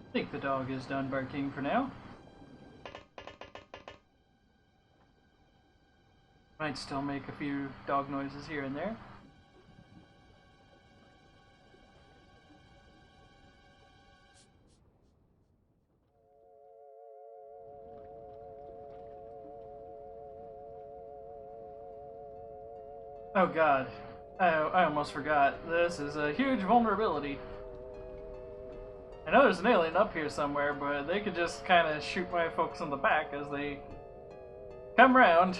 I think the dog is done barking for now. Might still make a few dog noises here and there. Oh god, I almost forgot. This is a huge vulnerability. I know there's an alien up here somewhere, but they could just kind of shoot my folks in the back as they come round.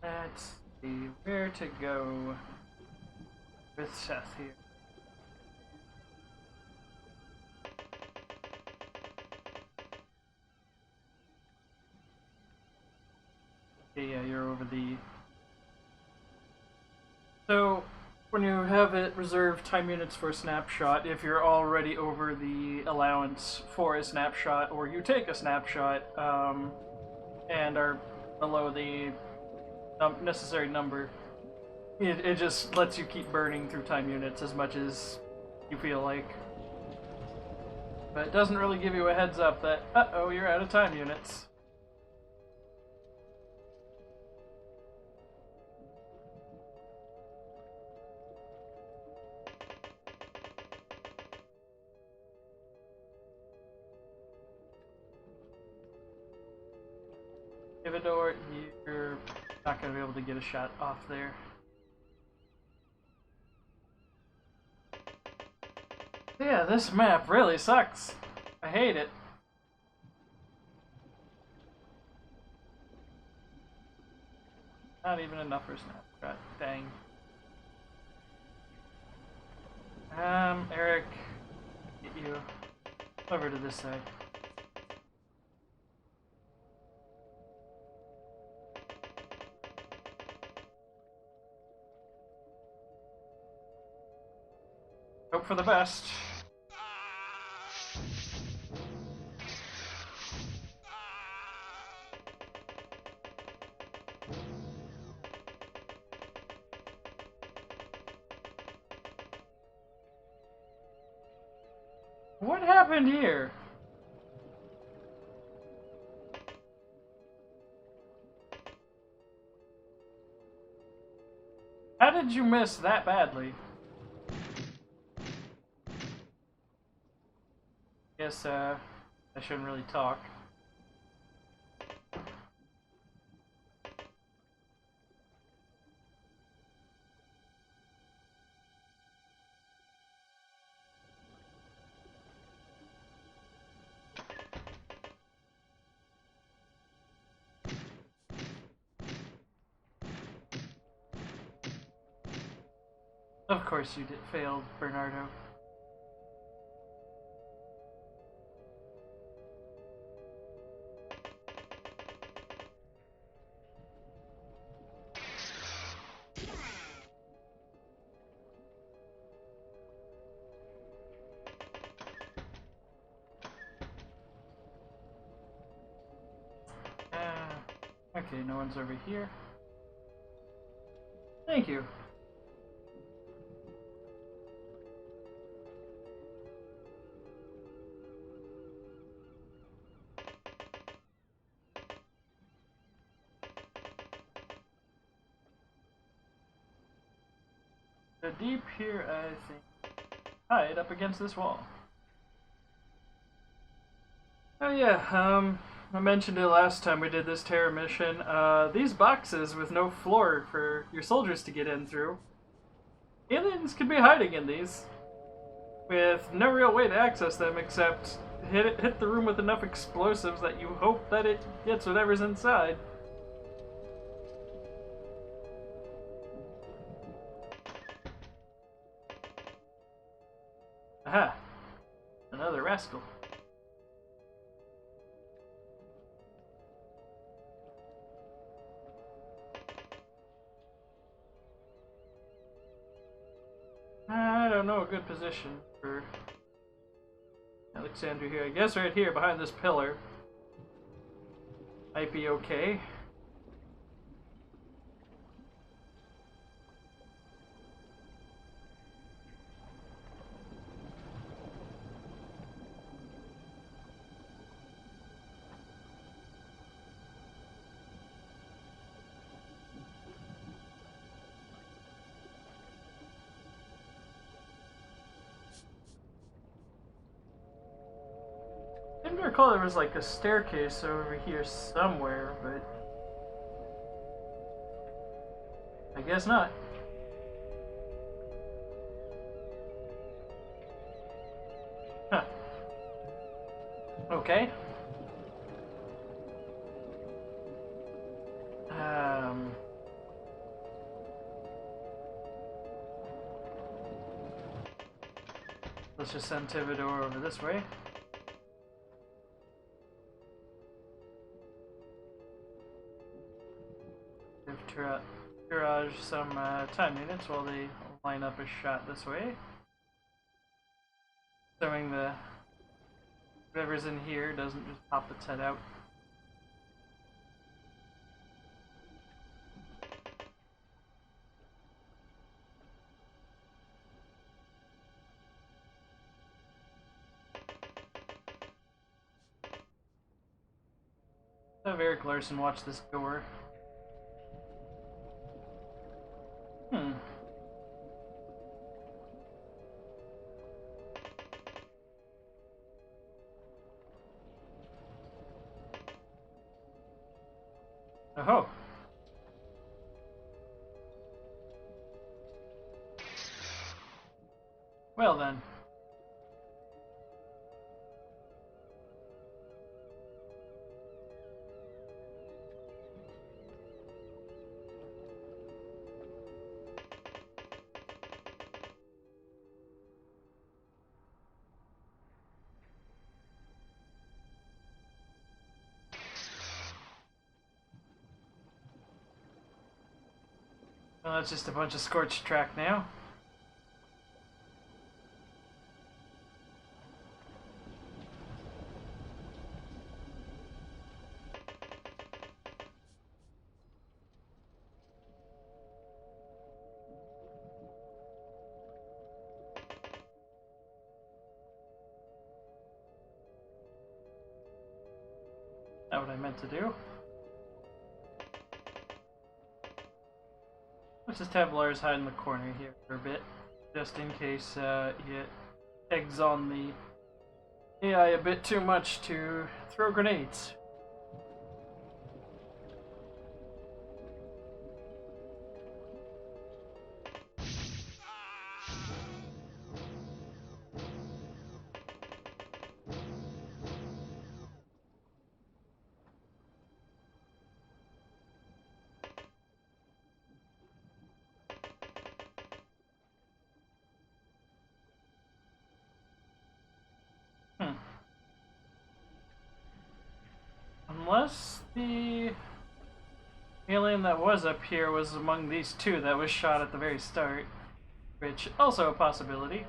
Let's see where to go with Seth here. Okay, yeah, you're over the... So, when you have it reserve time units for a snapshot, if you're already over the allowance for a snapshot, or you take a snapshot, and are below the necessary number, it just lets you keep burning through time units as much as you feel like. But it doesn't really give you a heads up that, uh-oh, you're out of time units. Give a door, you're not going to be able to get a shot off there. Yeah, this map really sucks. I hate it. Not even enough for snap. God dang. Eric, get you over to this side. Hope for the best. What happened here? How did you miss that badly? Guess, I shouldn't really talk. Of course you did failed, Bernardo. Okay, no one's over here. Thank you. So deep here, I think. Hide up against this wall. Oh yeah, I mentioned it last time we did this terror mission. These boxes with no floor for your soldiers to get in through. Aliens could be hiding in these, with no real way to access them except hit the room with enough explosives that you hope that it gets whatever's inside. Aha! Another rascal. I don't know a good position for Alexander here. I guess right here behind this pillar might be okay. I seem to recall there was like a staircase over here somewhere, but I guess not. Huh. Okay. Let's just send Thibodeau over this way. Give Courage some time units while they line up a shot this way. Assuming the whatever's in here doesn't just pop its head out. Have Eric Larson watch this door. Oh. Well then. Oh, that's just a bunch of scorched track now. Not what I meant to do. Let's just have Lars hide in the corner here for a bit, just in case it eggs on the AI a bit too much to throw grenades. Unless the alien that was up here was among these two that was shot at the very start, which also a possibility.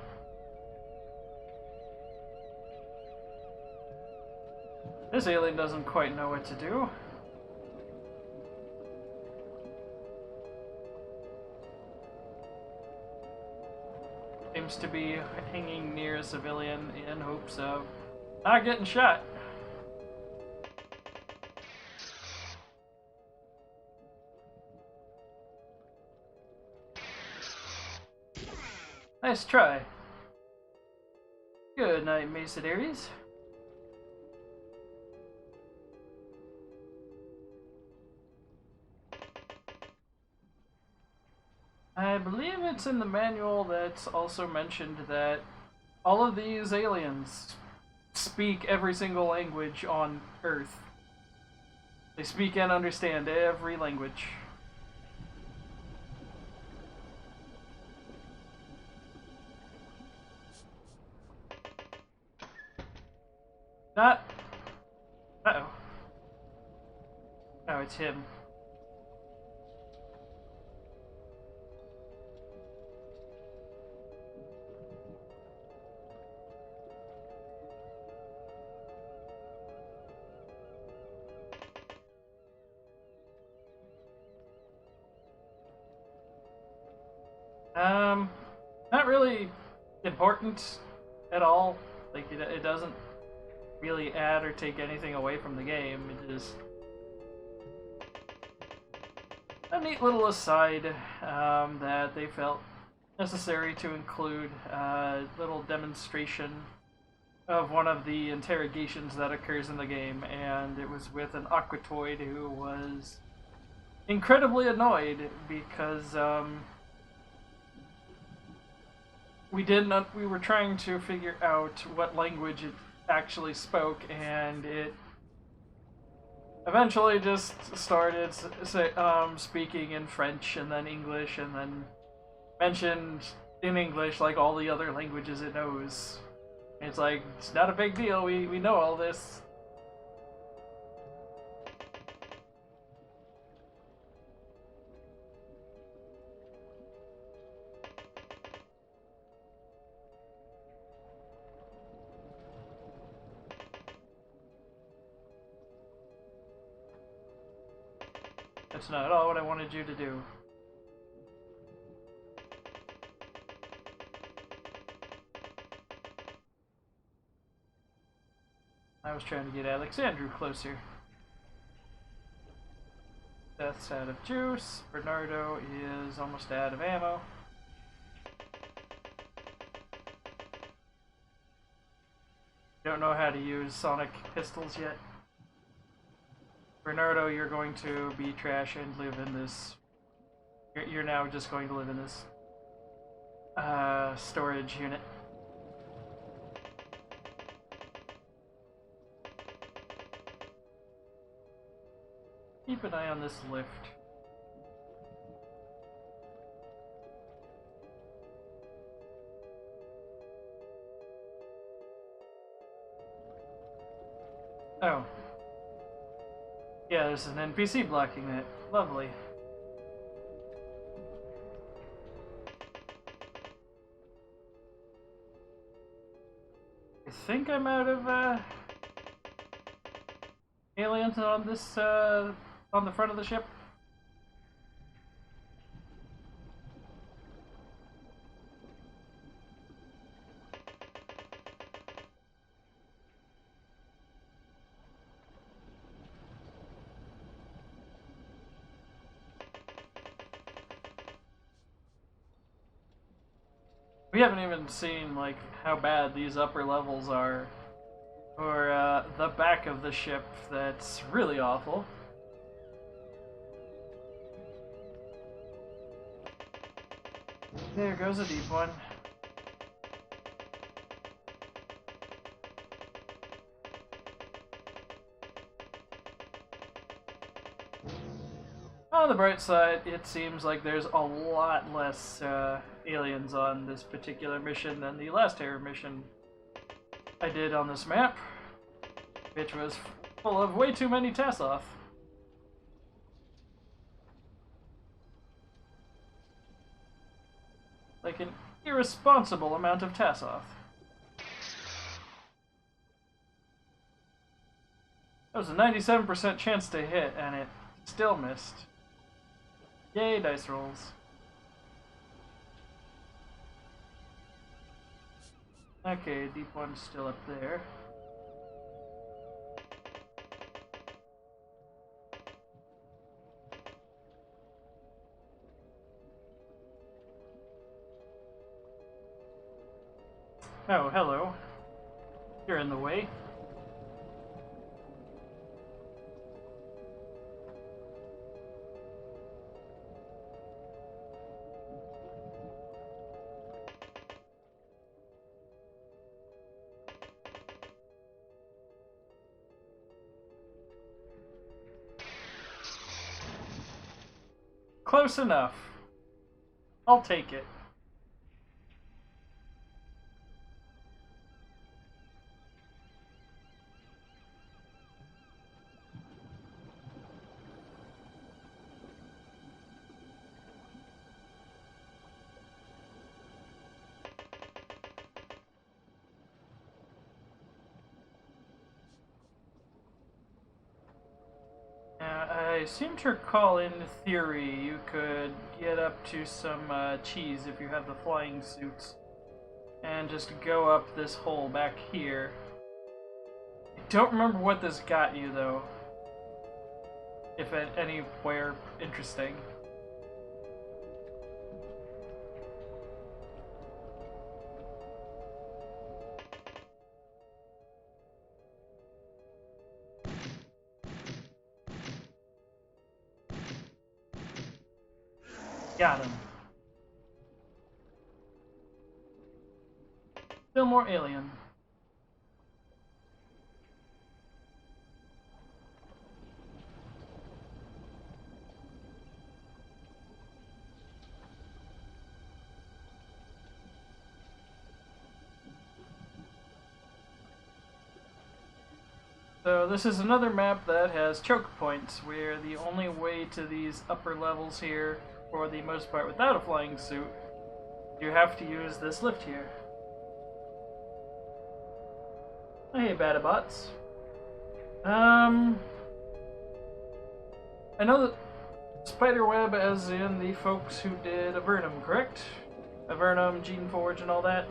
This alien doesn't quite know what to do. Seems to be hanging near a civilian in hopes of not getting shot. Nice try. Good night, Mercenaries. I believe it's in the manual that's also mentioned that all of these aliens speak every single language on Earth. They speak and understand every language. Not... Uh-oh. No, it's him. Not really important at all. Like, it doesn't really add or take anything away from the game. It is a neat little aside that they felt necessary to include a little demonstration of one of the interrogations that occurs in the game, and it was with an Aquatoid who was incredibly annoyed because we were trying to figure out what language it actually spoke, and it eventually just started speaking in French and then English and then mentioned in English like all the other languages it knows. And it's like, it's not a big deal, we know all this. That's not at all what I wanted you to do. I was trying to get Alexandru closer. Death's out of juice. Bernardo is almost out of ammo. Don't know how to use sonic pistols yet. Bernardo, you're going to be trash and live in this. You're now just going to live in this storage unit. Keep an eye on this lift. Oh. Yeah, there's an NPC blocking it. Lovely. I think I'm out of aliens on this on the front of the ship. We haven't even seen like how bad these upper levels are, or the back of the ship. That's really awful. There goes a deep one. On the bright side, it seems like there's a lot less aliens on this particular mission than the last terror mission I did on this map, which was full of way too many Tassoff. Like an irresponsible amount of Tassoff. That was a 97% chance to hit, and it still missed. Yay, dice rolls. Okay, deep one's still up there. Oh, hello. You're in the way. Close enough. I'll take it. I seem to recall in theory you could get up to some cheese if you have the flying suits and just go up this hole back here. I don't remember what this got you though, if at anywhere interesting. Got him. Still more alien. So this is another map that has choke points, where the only way to these upper levels here, for the most part without a flying suit, you have to use this lift here. Hey, Badabots. I know that Spiderweb as in the folks who did Avernum, correct? Avernum, Gene Forge, and all that?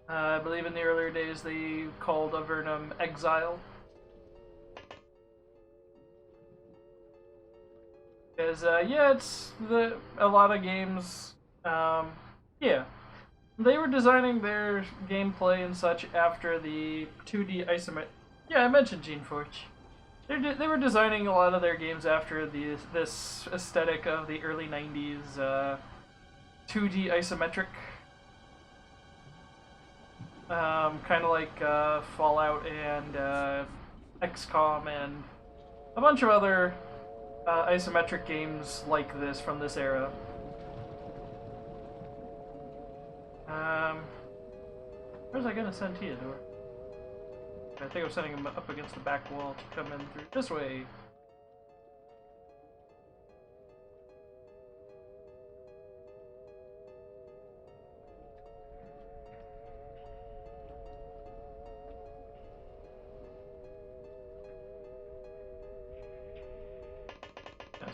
I believe in the earlier days they called Avernum Exile. Because, yeah, it's a lot of games, yeah. They were designing their gameplay and such after the 2D isometric. Yeah, I mentioned Gene Forge. They were designing a lot of their games after this aesthetic of the early 90s 2D isometric. Kind of like Fallout and XCOM and a bunch of other isometric games like this from this era. Where's I gonna send Theodore? I think I'm sending him up against the back wall to come in through this way.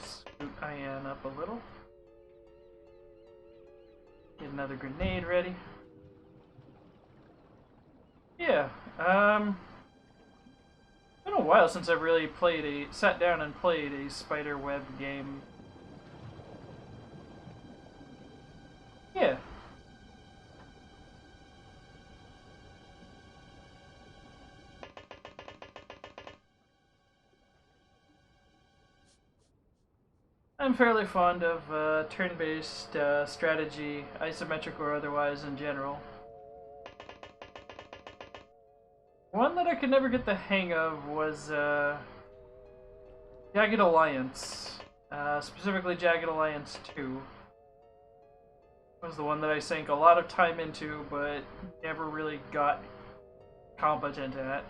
scoot Ian up a little. Get another grenade ready. Yeah, been a while since I've really sat down and played a spider web game. Yeah. I'm fairly fond of turn-based strategy, isometric or otherwise in general. One that I could never get the hang of was Jagged Alliance, specifically Jagged Alliance 2. Was the one that I sank a lot of time into, but never really got competent at.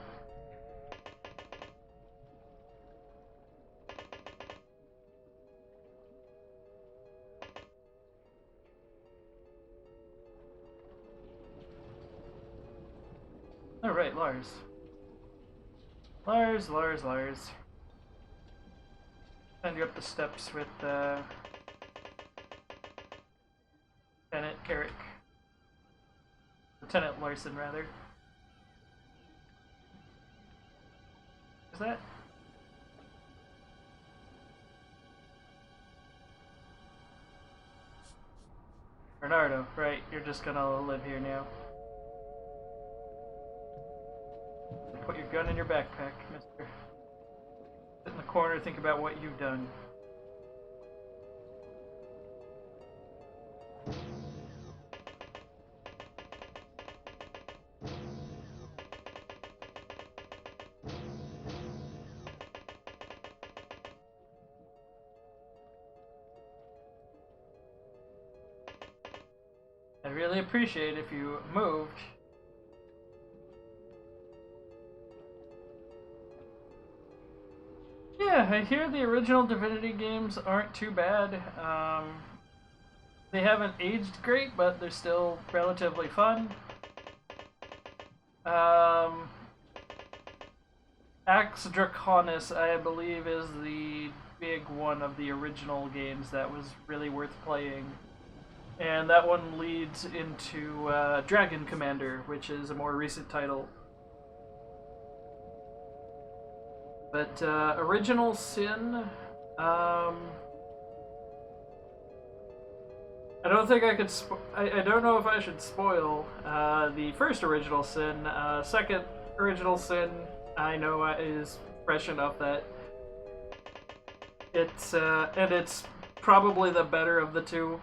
Alright, Lars. Lars. Send you up the steps with Lieutenant Carrick. Lieutenant Larson, rather. Is that? Bernardo, right, you're just gonna live here now. Put your gun in your backpack, mister. Sit in the corner, think about what you've done. I'd really appreciate if you moved. Yeah, I hear the original Divinity games aren't too bad. They haven't aged great, but they're still relatively fun. Axe Draconis, I believe, is the big one of the original games that was really worth playing. And that one leads into Dragon Commander, which is a more recent title. But Original Sin, I don't think I could. I don't know if I should spoil the first Original Sin. Second Original Sin, I know is fresh enough that it's and it's probably the better of the two.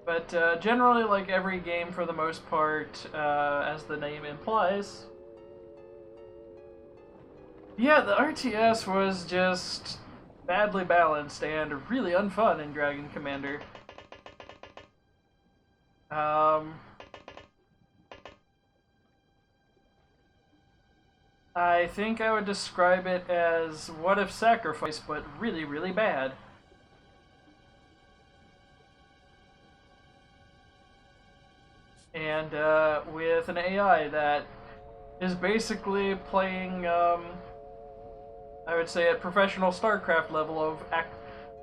But generally, like every game for the most part, as the name implies, yeah, the RTS was just badly balanced and really unfun in Dragon Commander. I think I would describe it as What If Sacrifice, but really, really bad. And with an AI that is basically playing, I would say, at professional StarCraft level of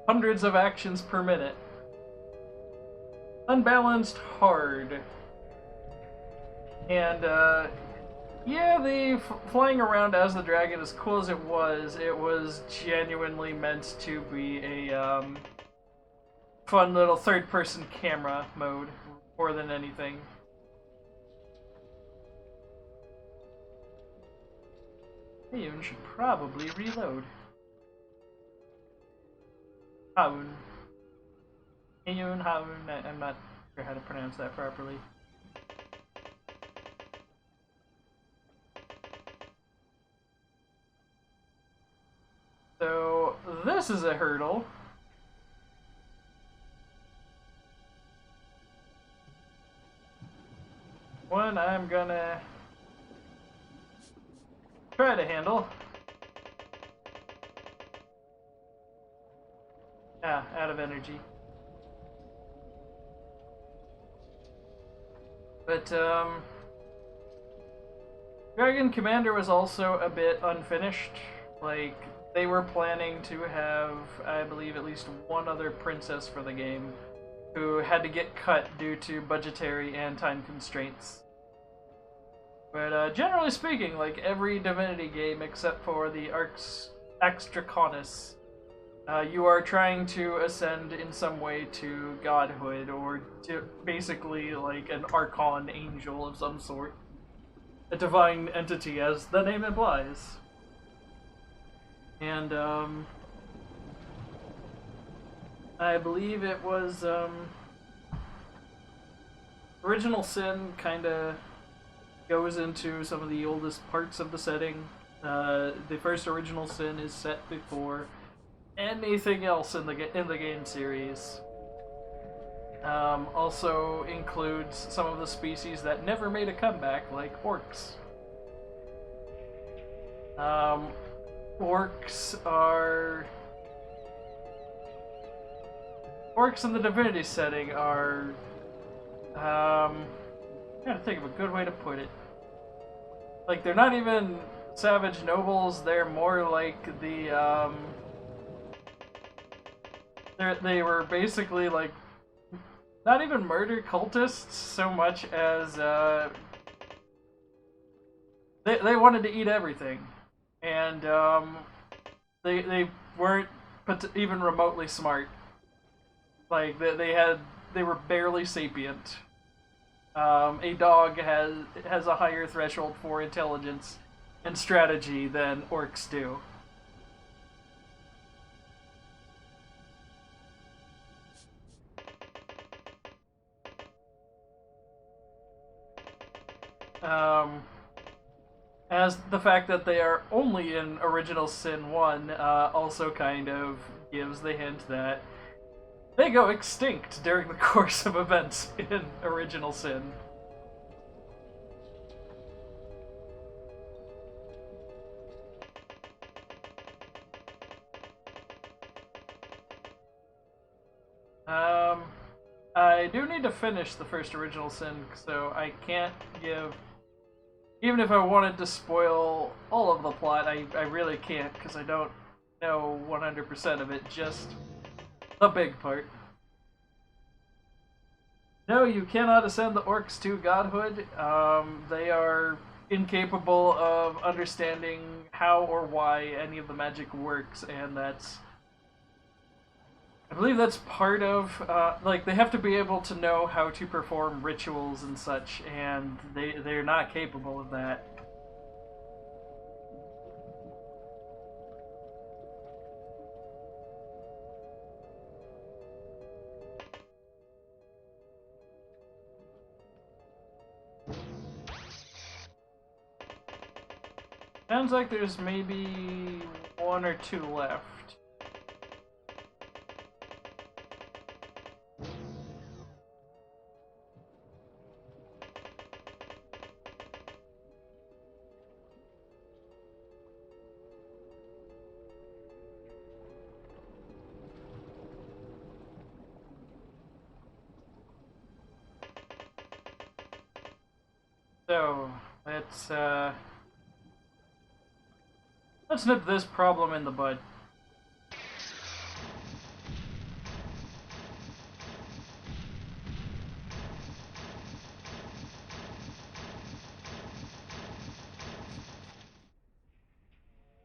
hundreds of actions per minute. Unbalanced hard. And, yeah, the flying around as the dragon, as cool as it was genuinely meant to be a fun little third-person camera mode, more than anything. Ayun should probably reload. Haun. Ayun, Haun, I'm not sure how to pronounce that properly. So, this is a hurdle. One I'm gonna try to handle. Out of energy. But, Dragon Commander was also a bit unfinished. Like, they were planning to have, I believe, at least one other princess for the game who had to get cut due to budgetary and time constraints. But generally speaking, like every Divinity game except for the Arx Draconis, you are trying to ascend in some way to godhood, or to basically like an Archon angel of some sort. A divine entity, as the name implies. And, I believe it was, Original Sin kinda goes into some of the oldest parts of the setting. The first Original Sin is set before anything else in the game series. Also includes some of the species that never made a comeback, like orcs. Orcs in the Divinity setting are, I'm trying to think of a good way to put it. Like, they're not even savage nobles, they're more like the, they were basically like, not even murder cultists so much as, they wanted to eat everything. And, they weren't even remotely smart. Like, they were barely sapient. A dog has a higher threshold for intelligence and strategy than orcs do. As the fact that they are only in Original Sin 1 also kind of gives the hint that they go extinct during the course of events in Original Sin. I do need to finish the first Original Sin, so I can't give... Even if I wanted to spoil all of the plot, I really can't, because I don't know 100% of it, just the big part. No, you cannot ascend the orcs to godhood. They are incapable of understanding how or why any of the magic works, and that's... I believe that's part of, like, they have to be able to know how to perform rituals and such, and they're not capable of that. Sounds like there's maybe one or two left. So, let's nip this problem in the bud.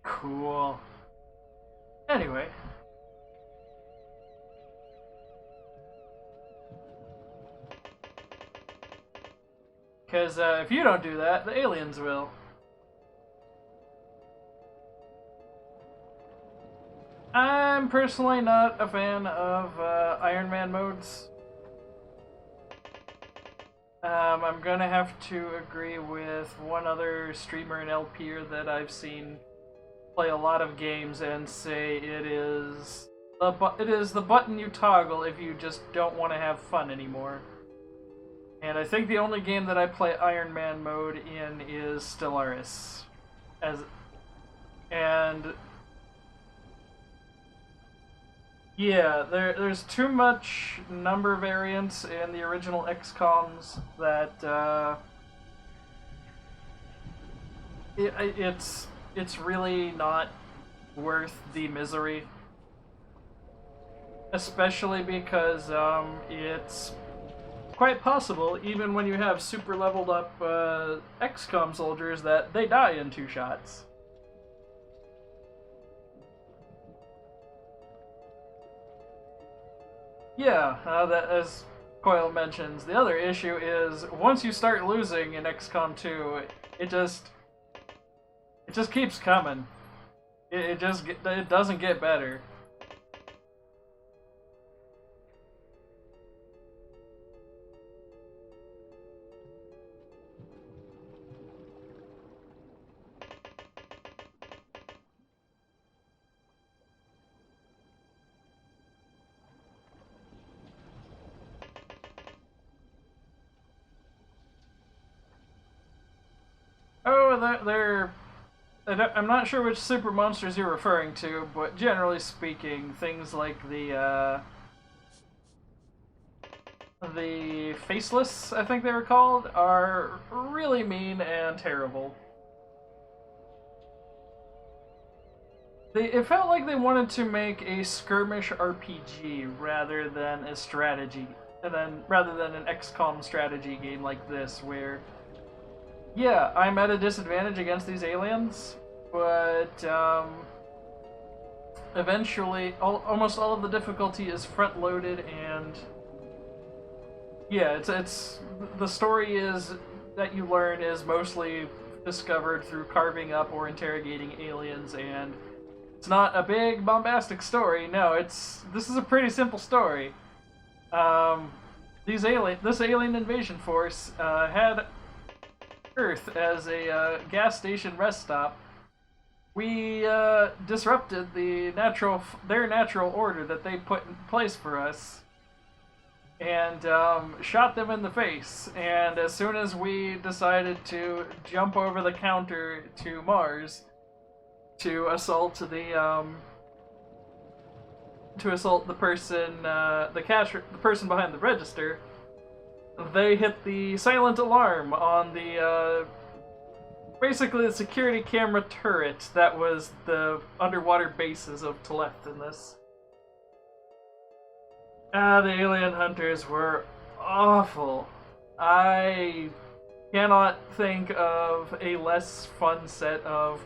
Cool. Anyway. Because if you don't do that, the aliens will. I'm personally not a fan of Iron Man modes. I'm gonna have to agree with one other streamer and LPer that I've seen play a lot of games and say it is the button you toggle if you just don't want to have fun anymore. And I think the only game that I play Iron Man mode in is Stellaris. Yeah, there's too much number variance in the original XCOMs that it's really not worth the misery, especially because it's quite possible, even when you have super leveled up XCOM soldiers, that they die in 2 shots. Yeah, that as Coyle mentions, the other issue is once you start losing in XCOM 2, it just keeps coming. It doesn't get better. Oh, I'm not sure which super monsters you're referring to, but generally speaking, things like the Faceless, I think they were called, are really mean and terrible. It felt like they wanted to make a skirmish RPG rather than a strategy, rather than an XCOM strategy game like this, where yeah, I'm at a disadvantage against these aliens, but eventually, almost all of the difficulty is front-loaded, and yeah, it's the story is that you learn is mostly discovered through carving up or interrogating aliens, and it's not a big bombastic story. No, this is a pretty simple story. This alien invasion force had Earth as a gas station rest stop. We disrupted their natural order that they put in place for us, and shot them in the face. And as soon as we decided to jump over the counter to Mars to assault the person behind the register, they hit the silent alarm on the basically the security camera turret that was the underwater bases of Teleth in this. The alien hunters were awful. I cannot think of a less fun set of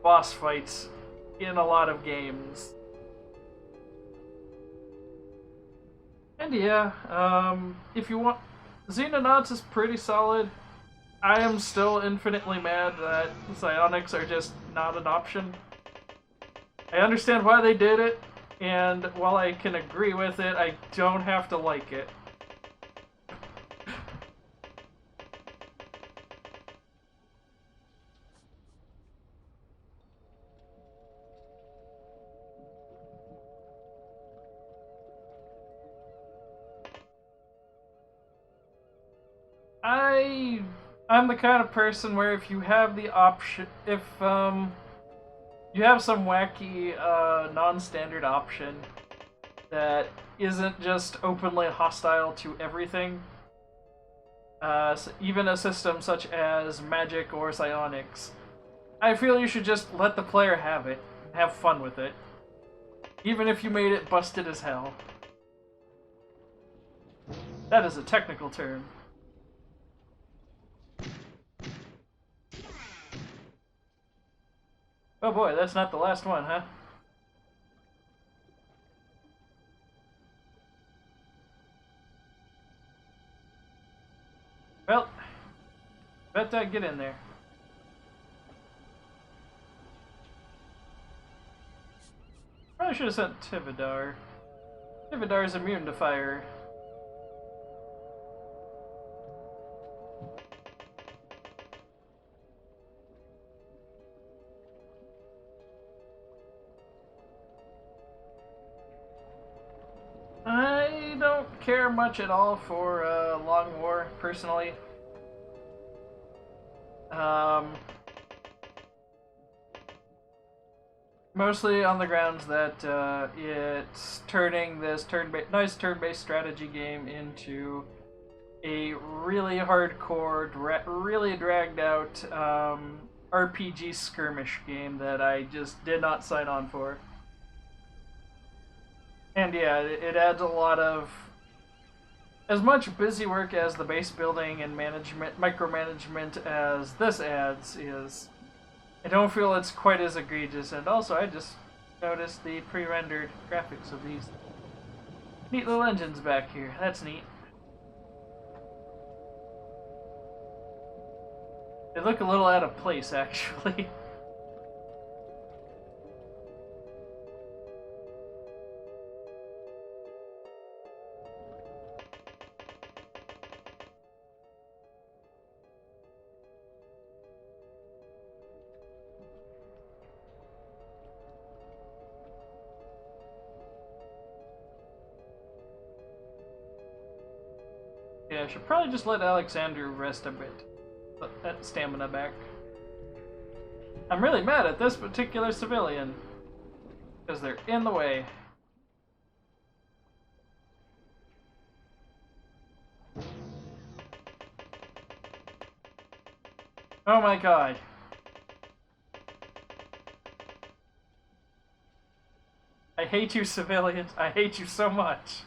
boss fights in a lot of games. And yeah, if you want, Xenonauts is pretty solid. I am still infinitely mad that psionics are just not an option. I understand why they did it, and while I can agree with it, I don't have to like it. I'm the kind of person where if you have the option, if you have some wacky non-standard option that isn't just openly hostile to everything, so even a system such as magic or psionics, I feel you should just let the player have it, have fun with it, even if you made it busted as hell. That is a technical term. Oh boy, that's not the last one, huh? Well, bet I get in there. Probably should have sent Tivadar. Tivadar's immune to fire. I don't care much at all for Long War, personally. Mostly on the grounds that it's turning this nice turn-based strategy game into a really hardcore, really dragged out RPG skirmish game that I just did not sign on for. And yeah, it adds a lot of as much busy work as the base building and management micromanagement as this adds is. I don't feel it's quite as egregious, and also I just noticed the pre-rendered graphics of these neat little engines back here. That's neat. They look a little out of place, actually. Yeah, I should probably just let Alexander rest a bit. Put that stamina back. I'm really mad at this particular civilian. Because they're in the way. Oh my god. I hate you, civilians. I hate you so much.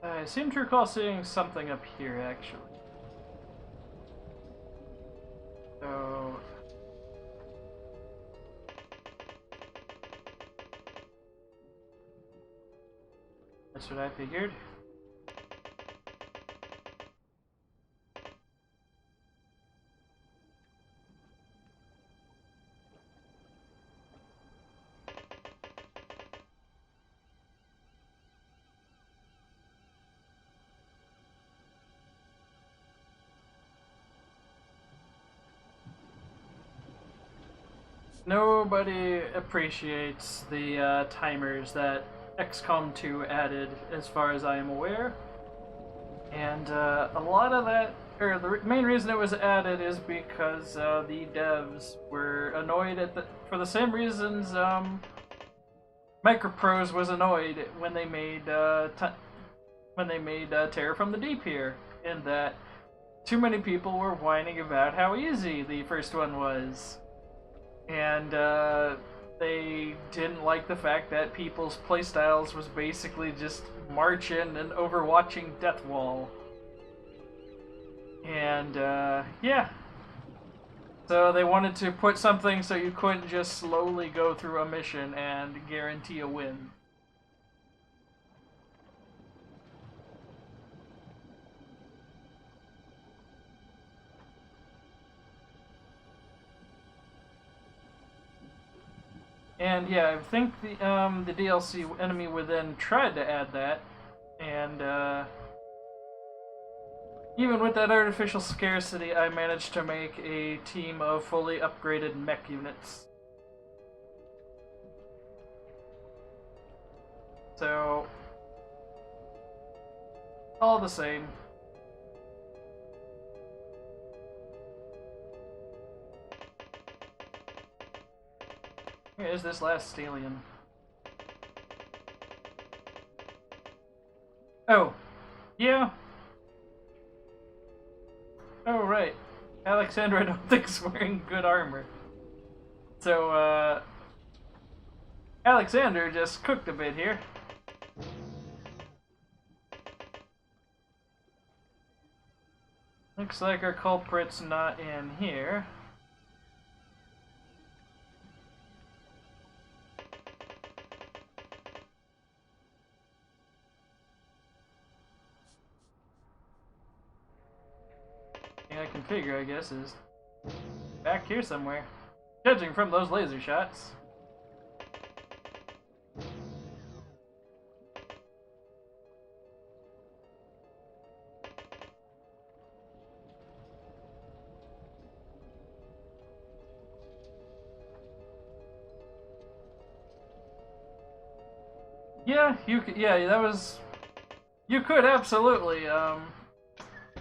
I seem to recall seeing something up here, actually. So... that's what I figured. Nobody appreciates the timers that XCOM 2 added, as far as I am aware. And a lot of that, or the main reason it was added is because the devs were annoyed at for the same reasons Microprose was annoyed when they made Terror from the Deep here, in that too many people were whining about how easy the first one was. And they didn't like the fact that people's playstyles was basically just march in and overwatching Death Wall. And yeah. So they wanted to put something so you couldn't just slowly go through a mission and guarantee a win. And yeah, I think the DLC Enemy Within tried to add that, and even with that artificial scarcity, I managed to make a team of fully upgraded mech units. So, all the same. Here's this last stallion. Oh, yeah. Oh, right. Alexander, I don't think is wearing good armor. So, Alexander just cooked a bit here. Looks like our culprit's not in here. I can figure, I guess, is back here somewhere. Judging from those laser shots. Yeah, you could. Yeah, that was. You could absolutely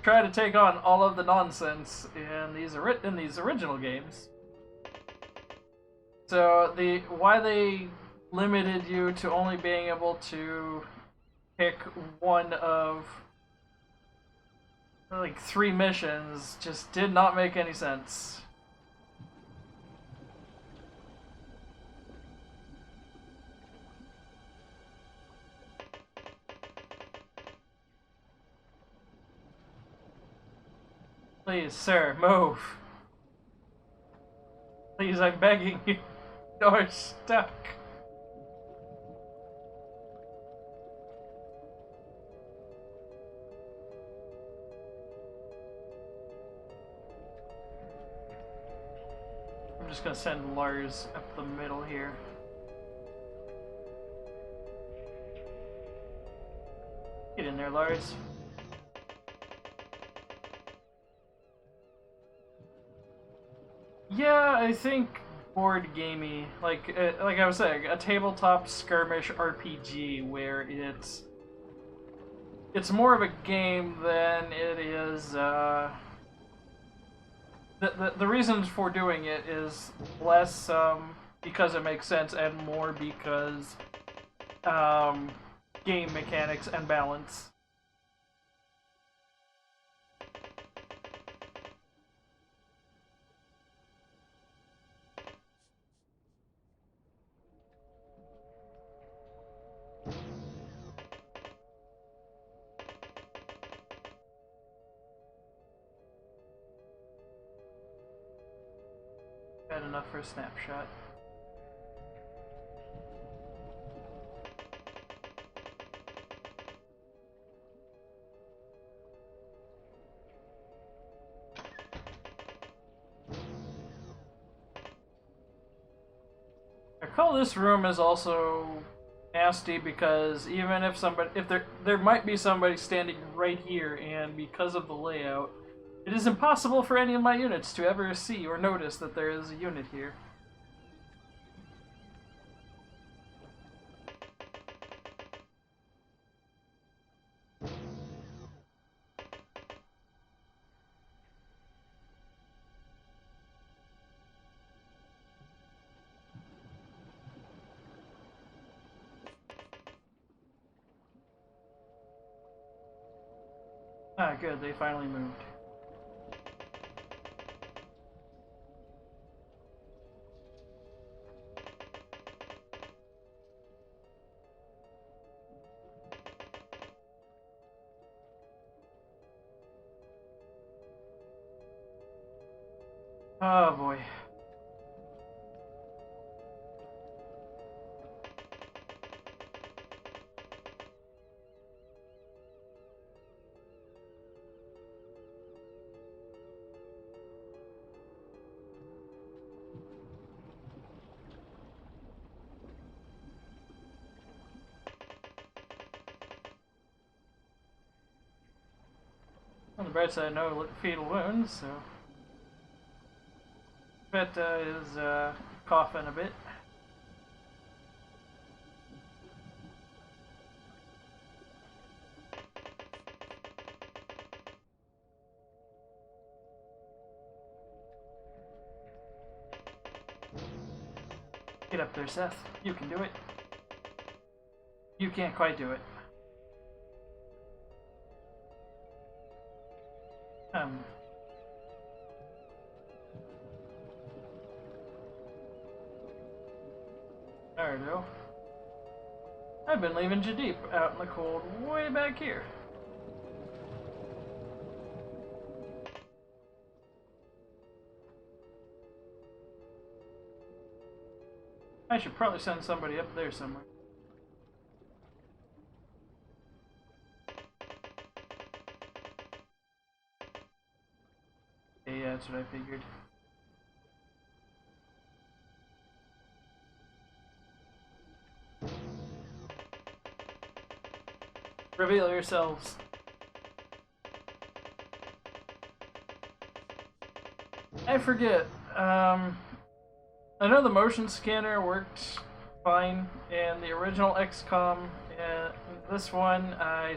try to take on all of the nonsense in these original games. So why they limited you to only being able to pick one of like 3 missions just did not make any sense. Please, sir, move. Please, I'm begging you. You're stuck. I'm just gonna send Lars up the middle here. Get in there, Lars. Yeah, I think board gamey, like I was saying, a tabletop skirmish RPG where it's more of a game than it is. The reasons for doing it is less because it makes sense and more because game mechanics and balance. Had enough for a snapshot. I call this room is also nasty because even if there might be somebody standing right here, and because of the layout, it is impossible for any of my units to ever see or notice that there is a unit here. Ah, good, they finally moved. Oh boy. On the bright side, no fatal wounds, so. Bet is coughing a bit. Get up there, Seth. You can do it. You can't quite do it. There we go. I've been leaving Jadeep out in the cold way back here. I should probably send somebody up there somewhere. Yeah, that's what I figured. Reveal yourselves. I forget. I know the motion scanner worked fine in the original XCOM. And this one, I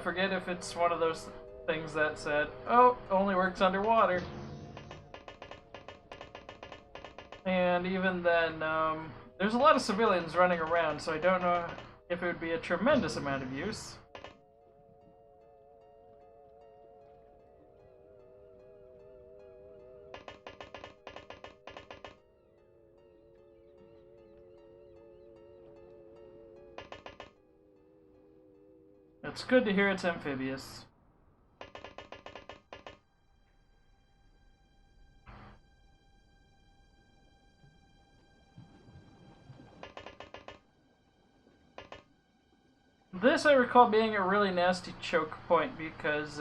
forget if it's one of those things that said, oh, only works underwater. And even then, there's a lot of civilians running around, so I don't know if it would be a tremendous amount of use. It's good to hear it's amphibious. This I recall being a really nasty choke point because,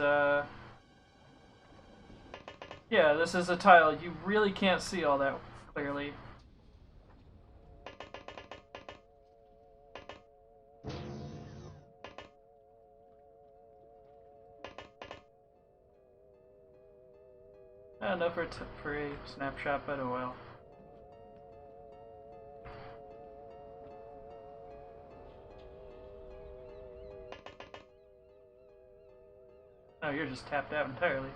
yeah, this is a tile you really can't see all that clearly. Enough for a snapshot, but oh well. Oh, you're just tapped out entirely.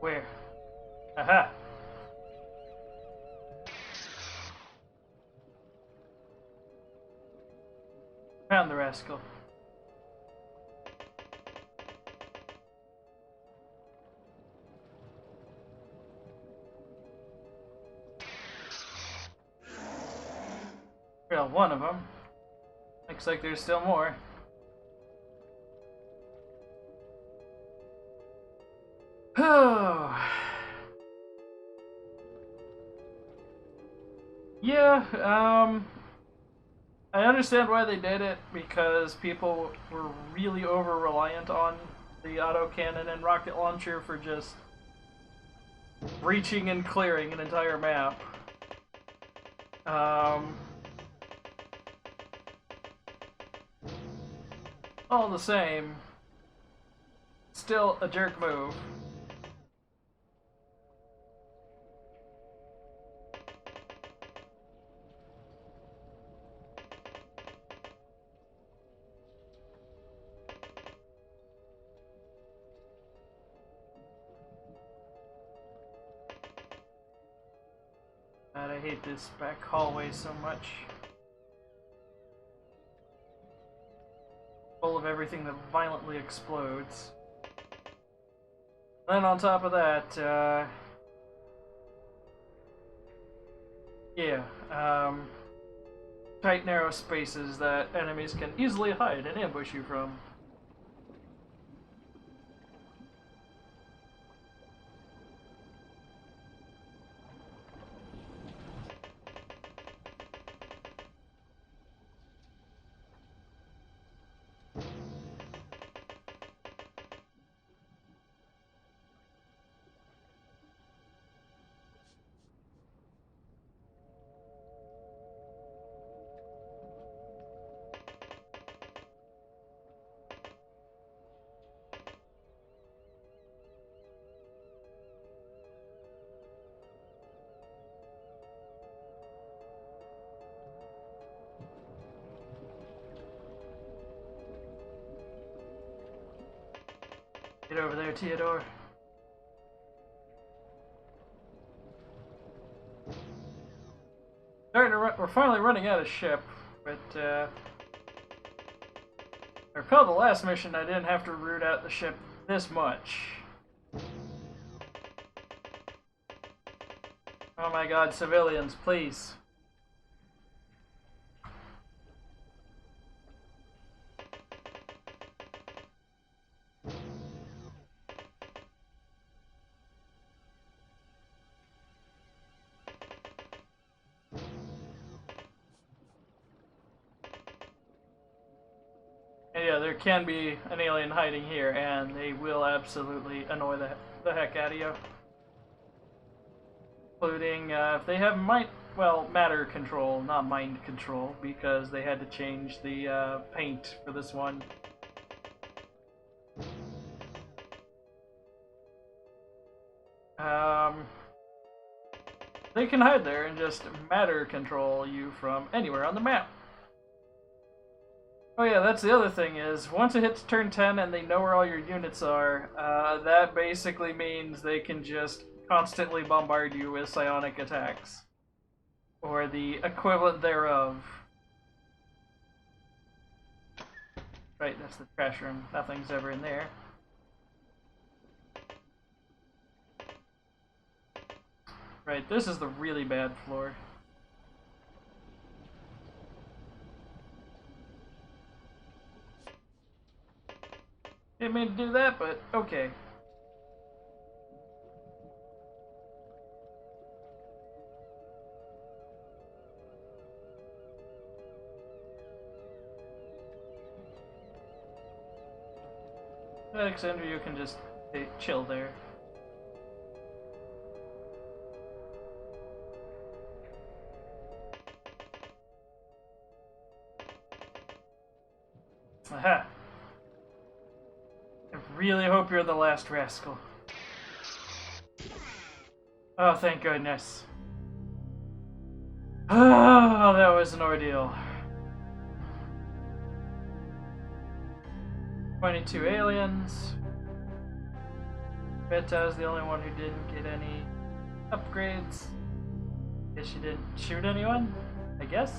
Where? Aha! Found the rascal. Well, one of them. Looks like there's still more. Oh. Yeah, I understand why they did it, because people were really over-reliant on the autocannon and rocket launcher for just reaching and clearing an entire map. All the same, still a jerk move. God, I hate this back hallway so much. Full of everything that violently explodes. Then on top of that, yeah, tight narrow spaces that enemies can easily hide and ambush you from. Get over there, Theodore. We're finally running out of ship, but I recall the last mission I didn't have to root out the ship this much. Oh my god, civilians, please. yeah, there can be an alien hiding here, and they will absolutely annoy the heck out of you. Including if they have matter control, not mind control, because they had to change the paint for this one. They can hide there and just matter control you from anywhere on the map. Oh yeah, that's the other thing is, once it hits turn 10 and they know where all your units are, that basically means they can just constantly bombard you with psionic attacks. Or the equivalent thereof. Right, that's the trash room. Nothing's ever in there. Right, this is the really bad floor. Didn't mean to do that, but okay. Alexander, you can just chill there. Aha! I really hope you're the last rascal. Oh, thank goodness. Oh, that was an ordeal. 22 aliens. Beta's the only one who didn't get any upgrades. Guess she didn't shoot anyone? I guess?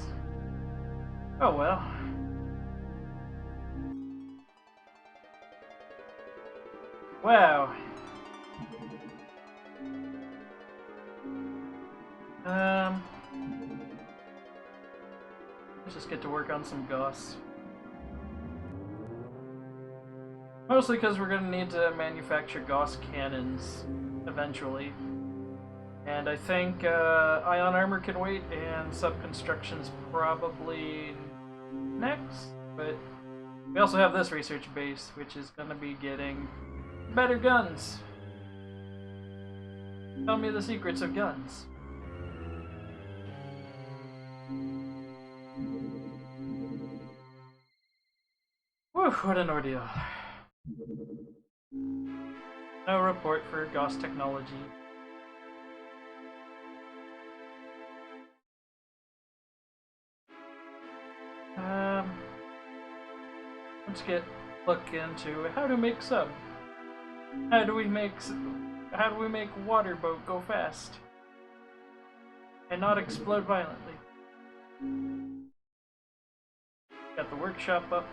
Oh well. Wow. Let's just get to work on some Gauss. Mostly because we're going to need to manufacture Gauss cannons eventually. And I think ion armor can wait, and sub-construction's probably next. But we also have this research base, which is going to be getting better guns. Tell me the secrets of guns. Whew, what an ordeal. No report for Gauss technology. Let's look into how to make sub. How do we make water boat go fast and not explode violently? Got the workshop up,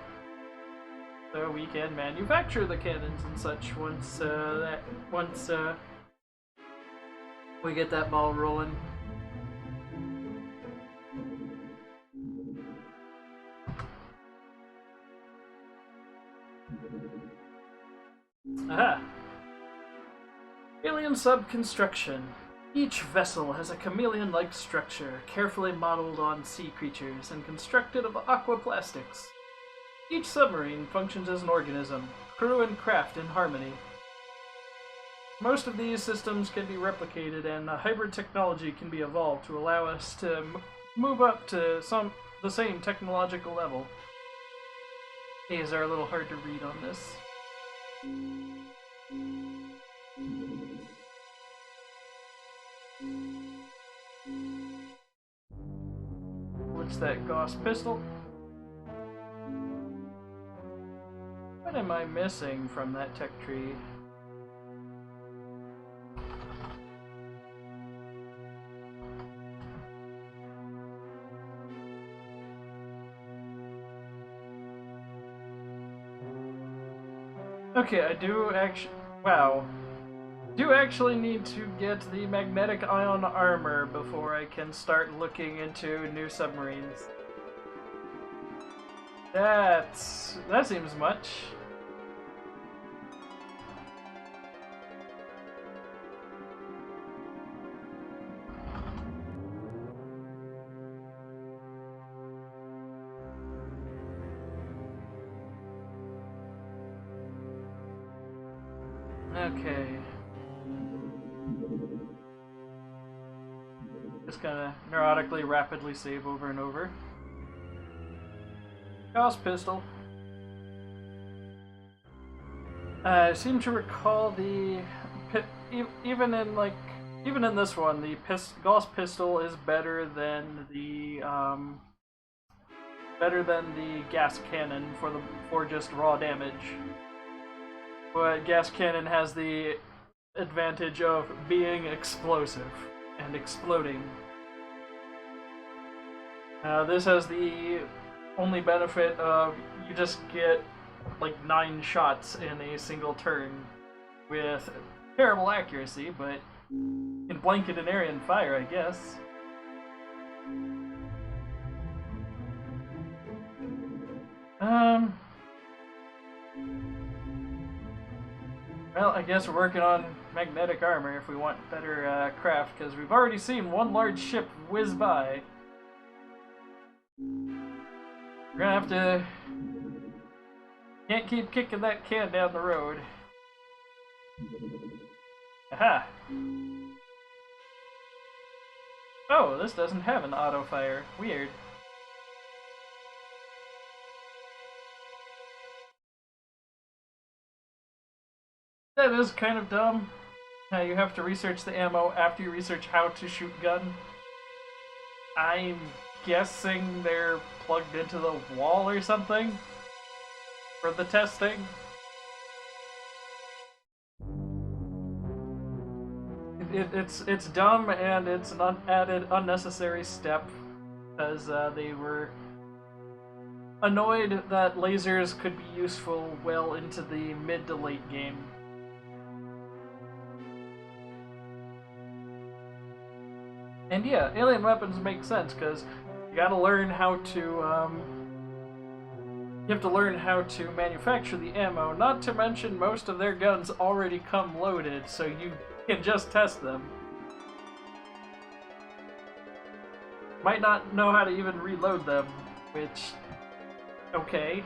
so we can manufacture the cannons and such once we get that ball rolling. Aha! Alien sub construction. Each vessel has a chameleon-like structure, carefully modeled on sea creatures and constructed of aquaplastics. Each submarine functions as an organism, crew and craft in harmony. Most of these systems can be replicated, and a hybrid technology can be evolved to allow us to move up to the same technological level. These are a little hard to read on this. What's that Gauss pistol? What am I missing from that tech tree? Okay, I do actually need to get the magnetic ion armor before I can start looking into new submarines. That seems much. Okay. Just gonna neurotically rapidly save over and over. Gauss pistol. I seem to recall the even in this one, the Gauss pistol is better than the gas cannon for just raw damage. But gas cannon has the advantage of being explosive and exploding. This has the only benefit of you just get like 9 shots in a single turn with terrible accuracy, but can blanket an area in fire, I guess. Well, I guess we're working on magnetic armor if we want better craft, because we've already seen one large ship whiz by. We're gonna have to... Can't keep kicking that can down the road. Aha! Oh, this doesn't have an auto fire. Weird. That is kind of dumb. You have to research the ammo after you research how to shoot gun. I'm guessing they're plugged into the wall or something for the testing. It's dumb, and it's an added unnecessary step because they were annoyed that lasers could be useful well into the mid to late game. And yeah, alien weapons make sense because you gotta learn how to you have to learn how to manufacture the ammo, not to mention most of their guns already come loaded, so you can just test them. Might not know how to even reload them, which... okay.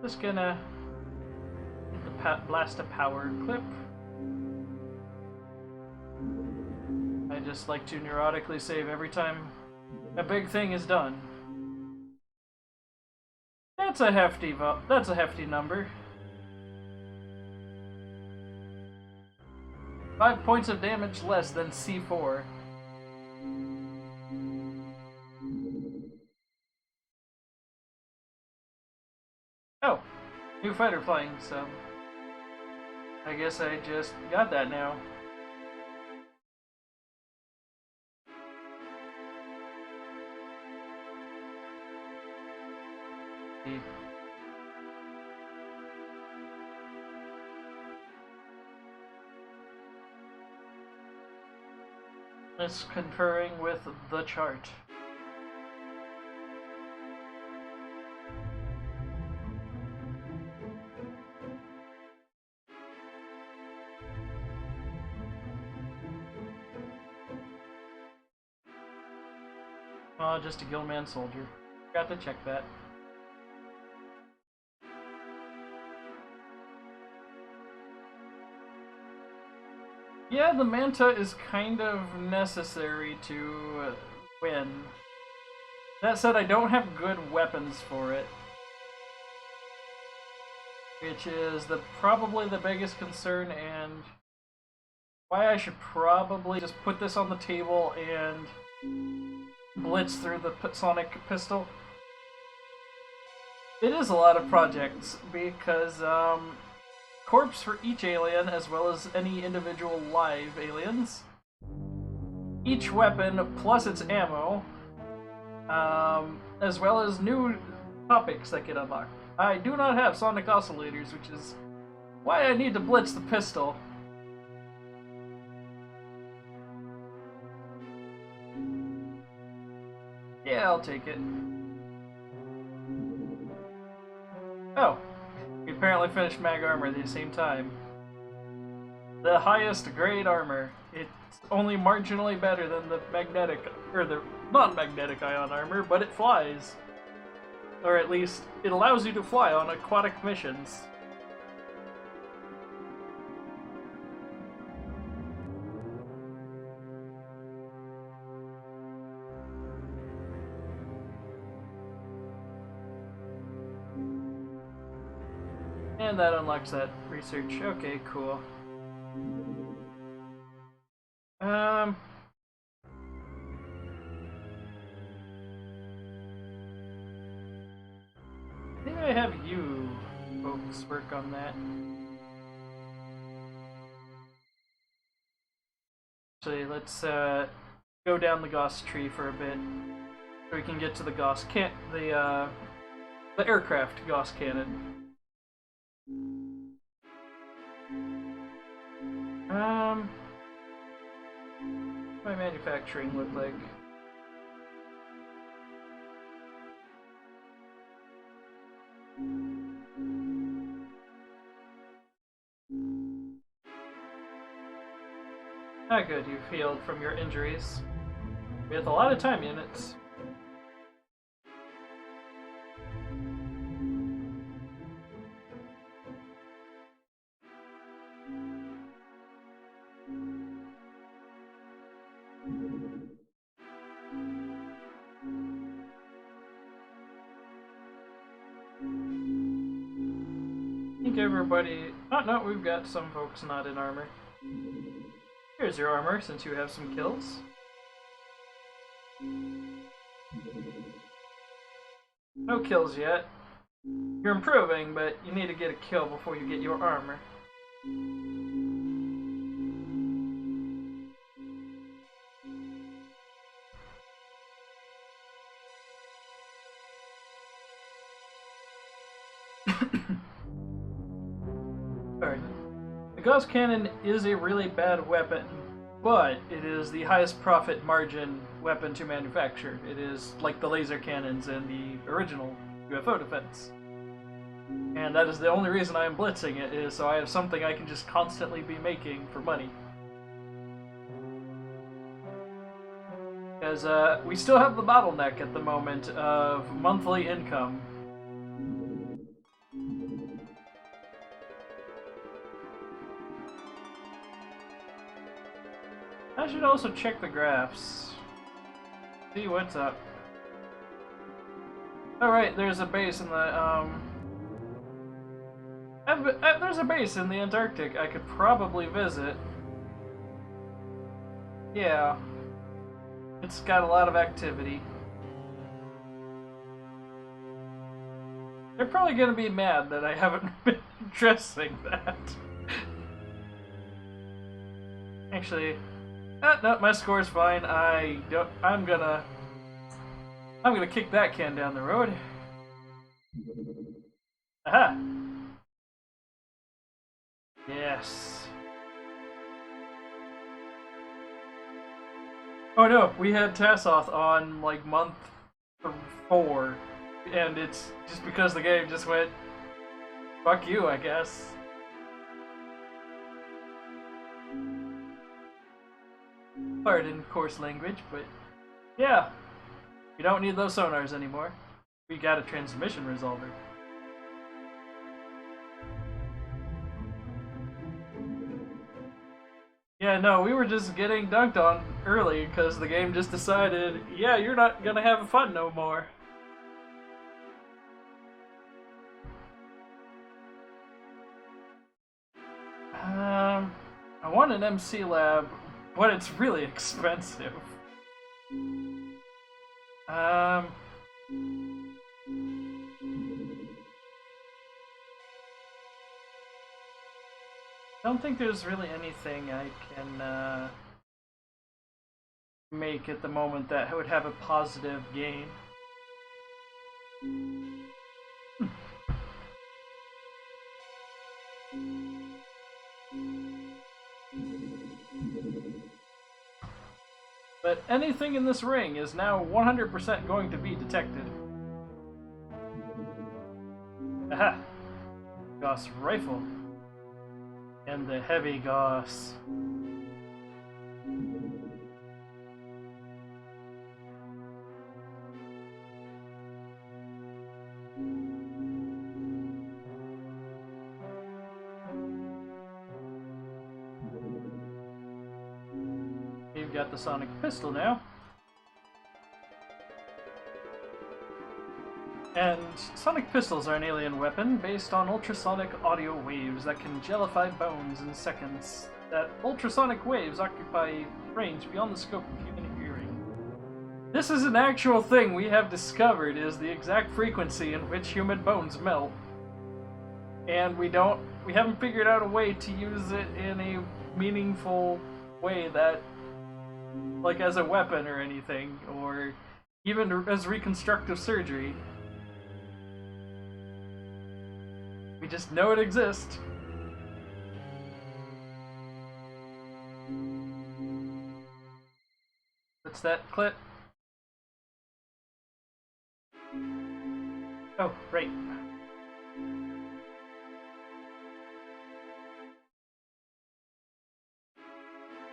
Just gonna hit the blast a power clip. I just like to neurotically save every time a big thing is done. That's a hefty number. 5 points of damage less than C4. Oh, new fighter flying, so I guess I just got that now. It's conferring with the chart. Oh, just a Gilman soldier. Got to check that. Yeah, the Manta is kind of necessary to win. That said, I don't have good weapons for it. Which is probably the biggest concern, and why I should probably just put this on the table and blitz through the sonic pistol. It is a lot of projects, because corpse for each alien, as well as any individual live aliens. Each weapon plus its ammo, as well as new topics that get unlocked. I do not have sonic oscillators, which is why I need to blitz the pistol. Yeah, I'll take it. Oh. We apparently finished mag armor at the same time. The highest grade armor. It's only marginally better than the magnetic, or the non-magnetic ion armor, but it flies. Or at least, it allows you to fly on aquatic missions. And that unlocks that research. Okay, cool. I think I have you folks work on that. Actually, let's go down the Gauss tree for a bit, so we can get to the the aircraft Gauss cannon. What my manufacturing look like? Ah, good, you've healed from your injuries. With a lot of time units. I think everybody... Oh, no, we've got some folks not in armor. Here's your armor, since you have some kills. No kills yet. You're improving, but you need to get a kill before you get your armor. Alright. The Gauss Cannon is a really bad weapon, but it is the highest profit margin weapon to manufacture. It is like the laser cannons in the original UFO defense. And that is the only reason I am blitzing it, is so I have something I can just constantly be making for money. Because we still have the bottleneck at the moment of monthly income. I should also check the graphs. See what's up. Alright, there's a base in the, there's a base in the Antarctic I could probably visit. Yeah. It's got a lot of activity. They're probably gonna be mad that I haven't been addressing that. Actually, no, my score's fine. I'm gonna kick that can down the road. Aha! Yes. Oh no, we had Tassoth on like month 4, and it's just because the game just went, fuck you, I guess. Pardon coarse language, but yeah, we don't need those sonars anymore. We got a transmission resolver. Yeah, no, we were just getting dunked on early because the game just decided, yeah, you're not gonna have fun no more. I want an MC lab, but it's really expensive. I don't think there's really anything I can make at the moment that would have a positive gain. But anything in this ring is now 100% going to be detected. Aha! Gauss rifle. And the heavy Gauss. we've got the sonic pistol now. And sonic pistols are an alien weapon based on ultrasonic audio waves that can jellify bones in seconds. That ultrasonic waves occupy range beyond the scope of human hearing. This is an actual thing we have discovered, is the exact frequency in which human bones melt. And we haven't figured out a way to use it in a meaningful way that, like as a weapon or anything, or even as reconstructive surgery. We just know it exists. What's that clip? Oh, right.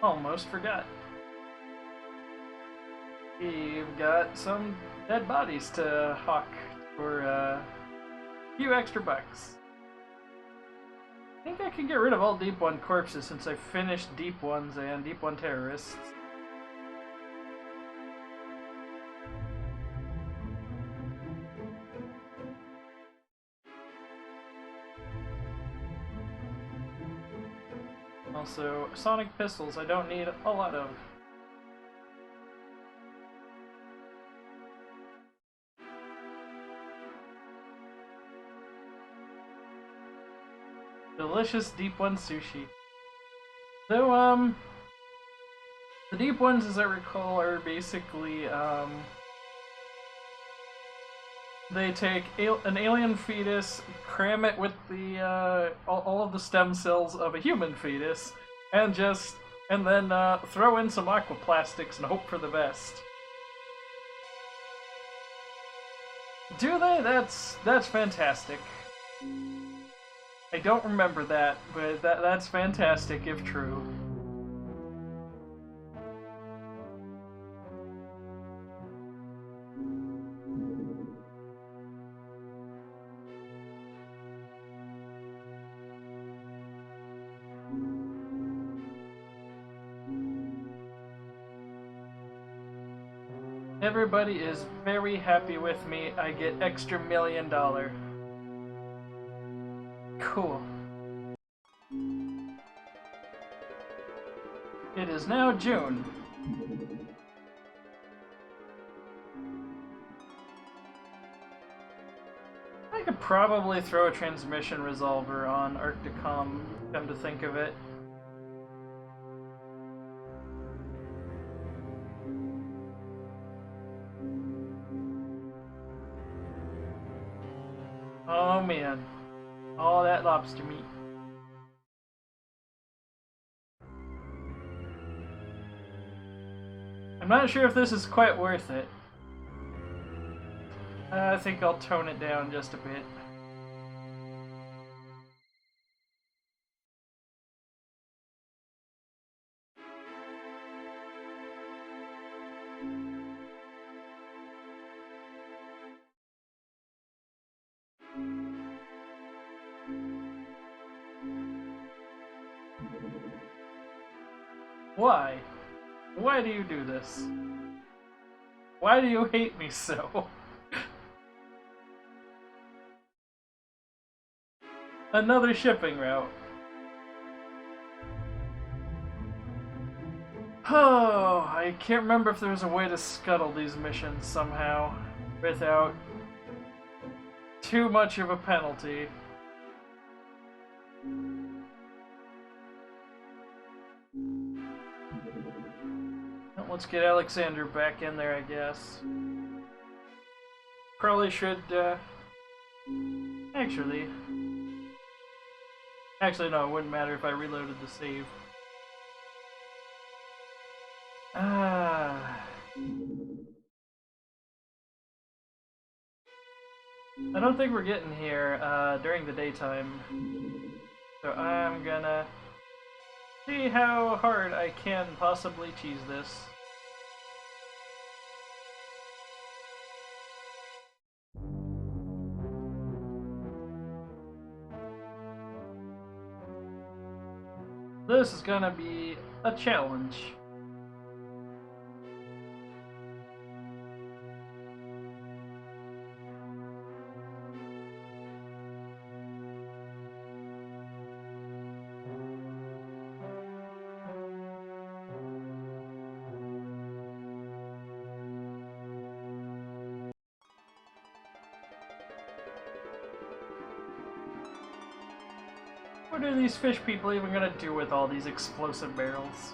Almost forgot. We've got some dead bodies to hawk for a few extra bucks. I think I can get rid of all Deep One corpses since I finished Deep Ones and Deep One terrorists. Also, sonic pistols I don't need a lot of. Delicious Deep One sushi. So, the Deep Ones, as I recall, are basically, they take an alien fetus, cram it with the, all of the stem cells of a human fetus, and then throw in some aquaplastics and hope for the best. Do they? That's fantastic. I don't remember that, but that's fantastic if true. Everybody is very happy with me. I get extra $1 million. Cool. It is now June. I could probably throw a transmission resolver on Arcticom, come to think of it. Oh man. All that lobster meat. I'm not sure if this is quite worth it. I think I'll tone it down just a bit. Why? Why do you do this? Why do you hate me so? Another shipping route. Oh, I can't remember if there was a way to scuttle these missions somehow without too much of a penalty. Well, let's get Alexander back in there, I guess. Probably should, Actually, no, it wouldn't matter if I reloaded the save. I don't think we're getting here during the daytime, so I'm gonna see how hard I can possibly cheese this. This is gonna be a challenge. What are these fish people even gonna do with all these explosive barrels?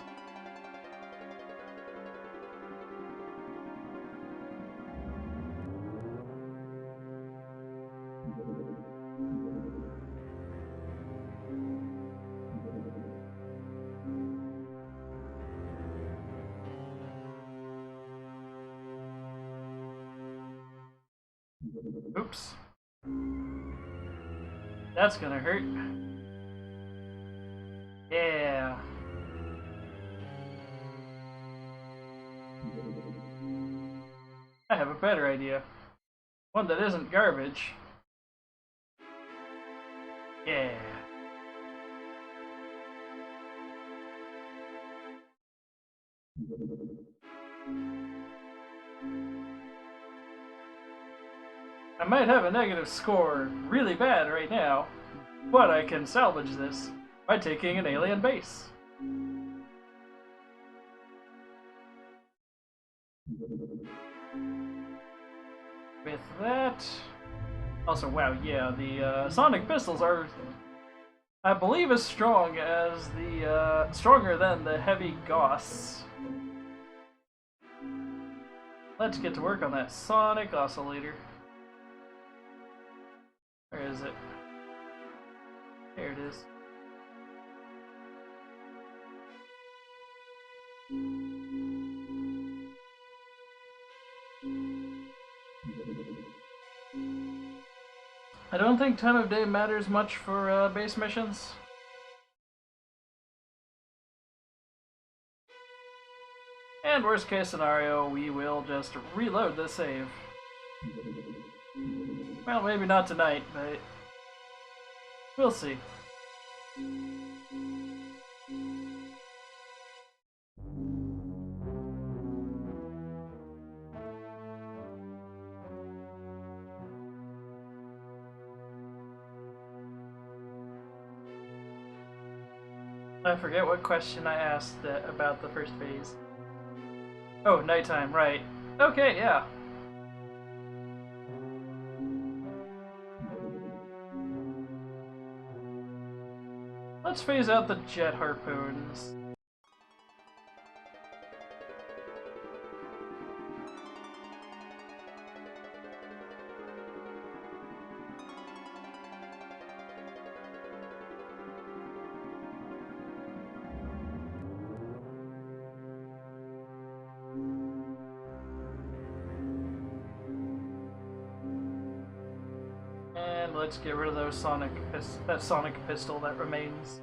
Oops. That's gonna hurt. Yeah. I have a better idea. One that isn't garbage. Yeah. I might have a negative score really bad right now, but I can salvage this by taking an alien base. With that... Also, wow, yeah, the sonic pistols are, I believe, as strong as the, stronger than the heavy Gauss. Let's get to work on that sonic oscillator. Where is it? There it is. I don't think time of day matters much for base missions. And worst case scenario, we will just reload the save. Well, maybe not tonight, but we'll see. I forget what question I asked about the first phase. Oh, nighttime, right. Okay, yeah. Let's phase out the jet harpoons. And let's get rid of those that sonic pistol that remains.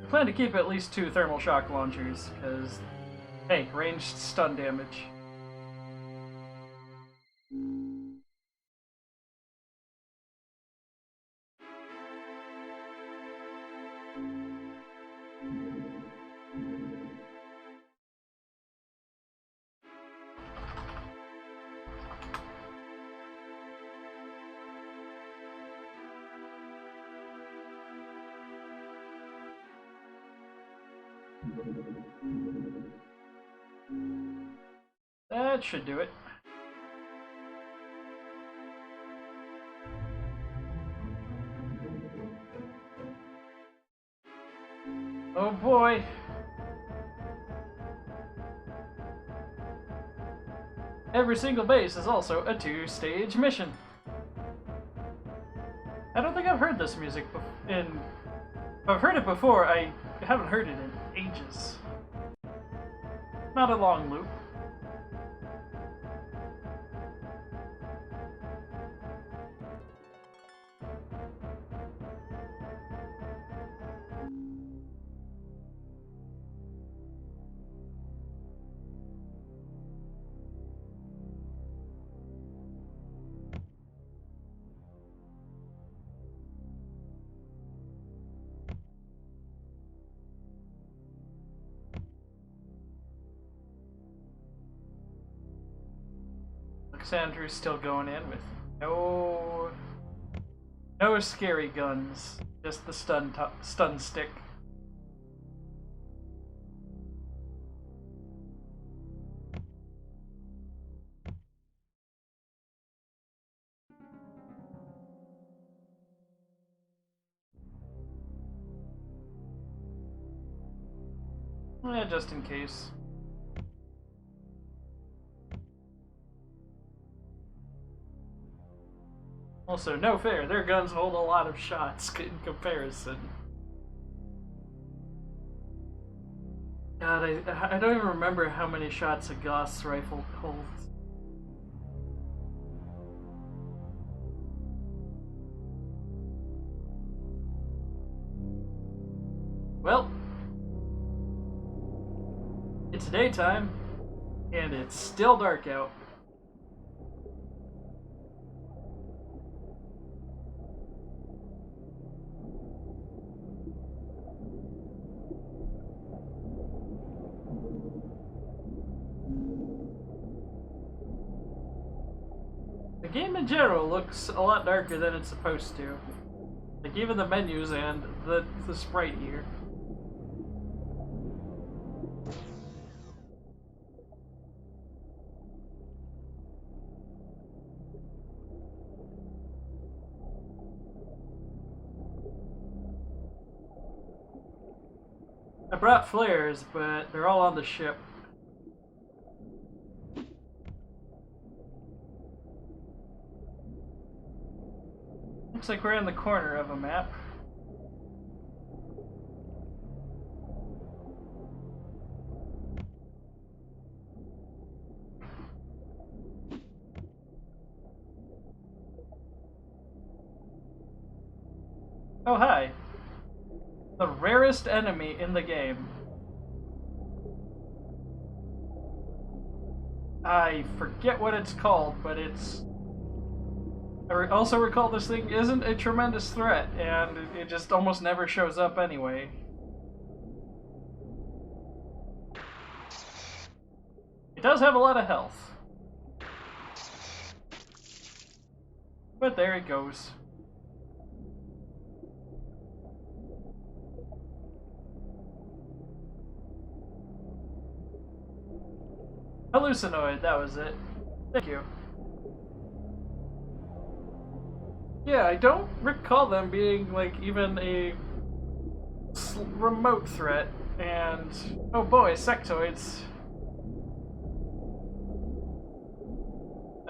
I plan to keep at least 2 thermal shock launchers, because, hey, ranged stun damage. That should do it. Oh boy. Every single base is also a 2-stage mission. I don't think I've heard this music in... I've heard it before, I haven't heard it in ages. Not a long loop. Alexandru's still going in with no scary guns, just the stun stick. Yeah, just in case. Also, no fair, their guns hold a lot of shots in comparison. God, I don't even remember how many shots a Gauss rifle holds. Well, it's daytime, and it's still dark out. The game in general looks a lot darker than it's supposed to. Like even the menus and the sprite here. I brought flares, but they're all on the ship. Looks like we're in the corner of a map. Oh, hi. The rarest enemy in the game. I forget what it's called, but it's... I also recall this thing isn't a tremendous threat, and it just almost never shows up anyway. It does have a lot of health. But there it goes. Hallucinoid, that was it. Thank you. Yeah, I don't recall them being, like, even a remote threat. And, oh boy, sectoids.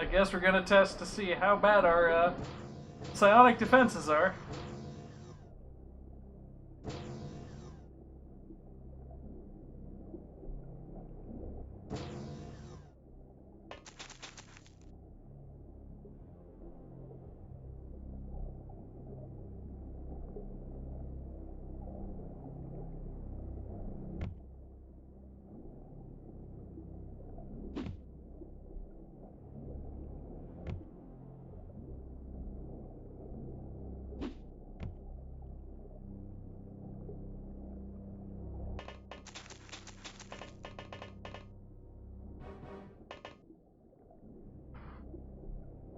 I guess we're gonna test to see how bad our, psionic defenses are.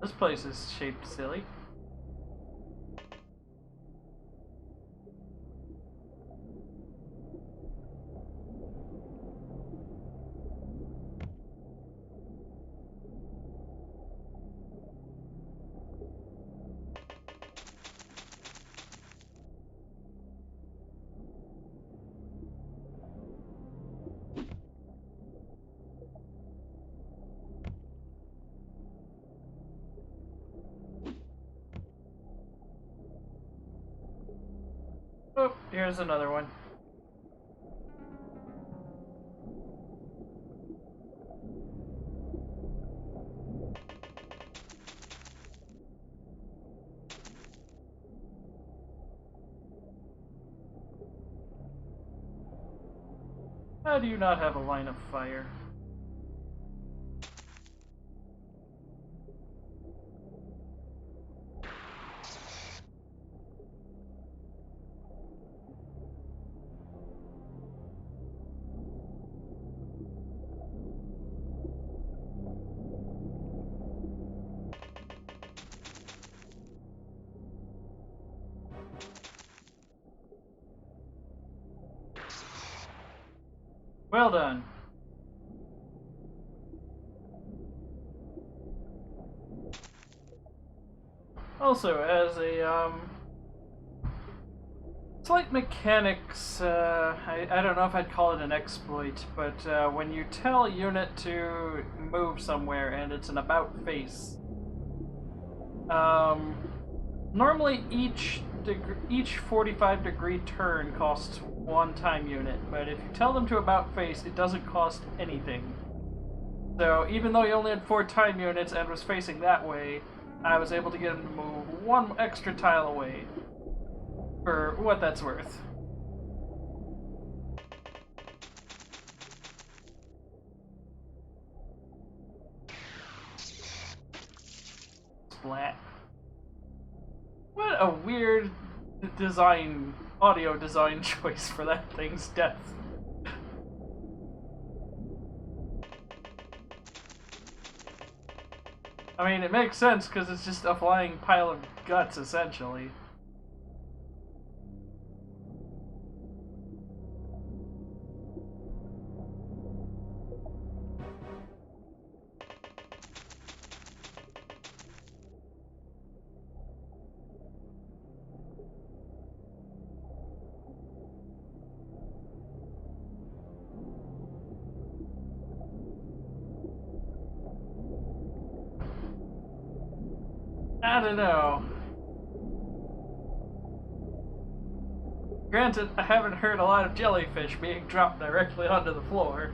This place is shaped silly. Oh, here's another one. How do you not have a line of fire? Well done. Also, as a Slight mechanics, I don't know if I'd call it an exploit, but when you tell a unit to move somewhere and it's an about face, normally each 45-degree turn costs 1 time unit, but if you tell them to about face, it doesn't cost anything. So even though he only had 4 time units and was facing that way, I was able to get him to move 1 extra tile away. For what that's worth. Splat. What a weird audio design choice for that thing's death. I mean, it makes sense because it's just a flying pile of guts, essentially. I don't know. Granted, I haven't heard a lot of jellyfish being dropped directly onto the floor.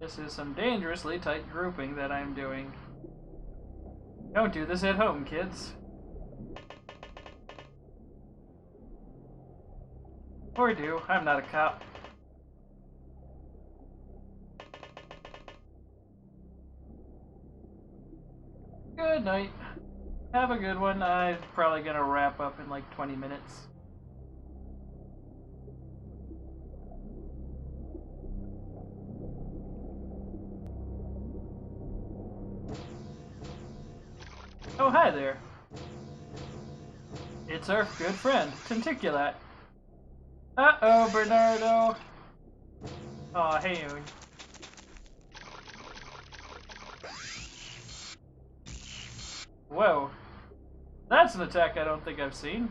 This is some dangerously tight grouping that I'm doing. Don't do this at home, kids. Or do. I'm not a cop. Good night. Have a good one. I'm probably gonna wrap up in like 20 minutes. Oh, hi there. It's our good friend, Tenticulat. Uh-oh, Bernardo. Aw, hey. Whoa. That's an attack I don't think I've seen.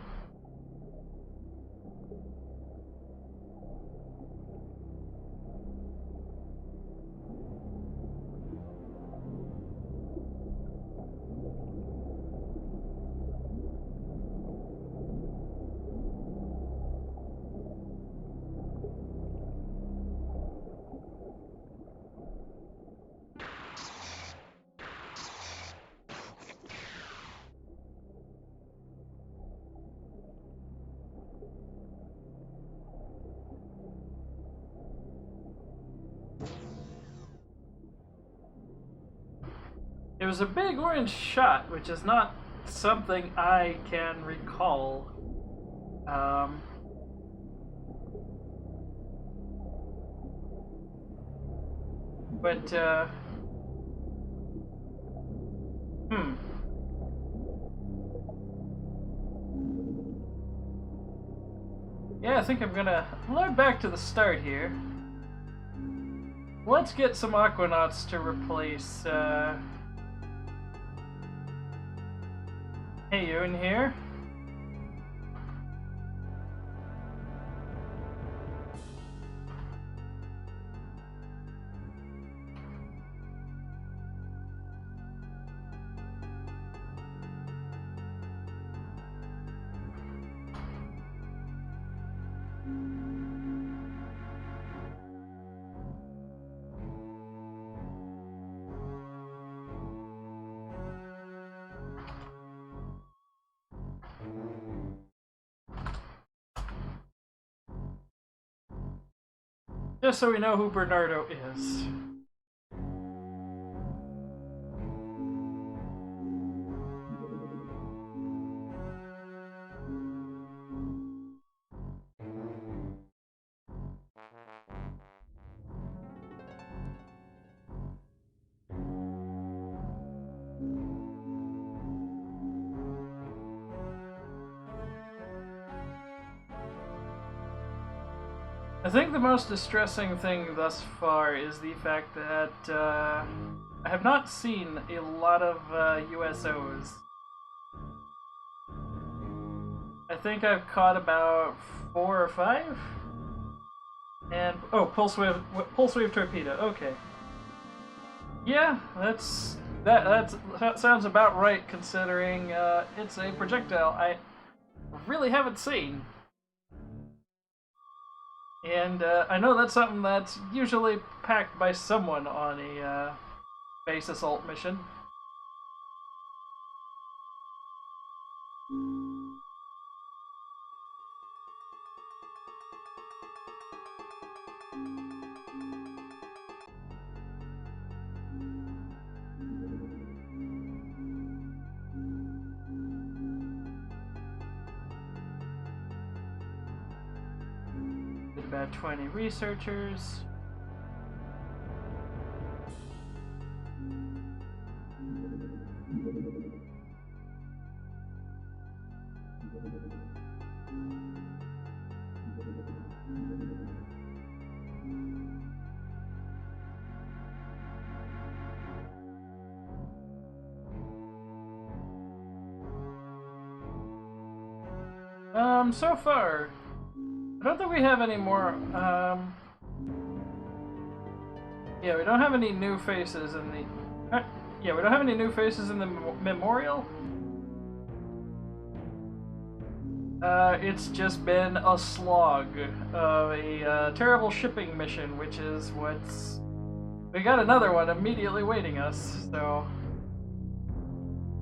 It was a big orange shot, which is not something I can recall. Yeah, I think I'm gonna load back to the start here. Let's get some Aquanauts to replace, Hey, you in here? Just so we know who Bernardo is. I think the most distressing thing thus far is the fact that I have not seen a lot of USOs. I think I've caught about 4 or 5. And oh, pulse wave torpedo. Okay. Yeah, that sounds about right considering it's a projectile I really haven't seen. And I know that's something that's usually packed by someone on a base assault mission. About 20 researchers. So far, I don't think we have any more, yeah, we don't have any new faces in the, yeah, we don't have any new faces in the memorial. It's just been a slog of a terrible shipping mission, which is what's, we got another one immediately waiting us, so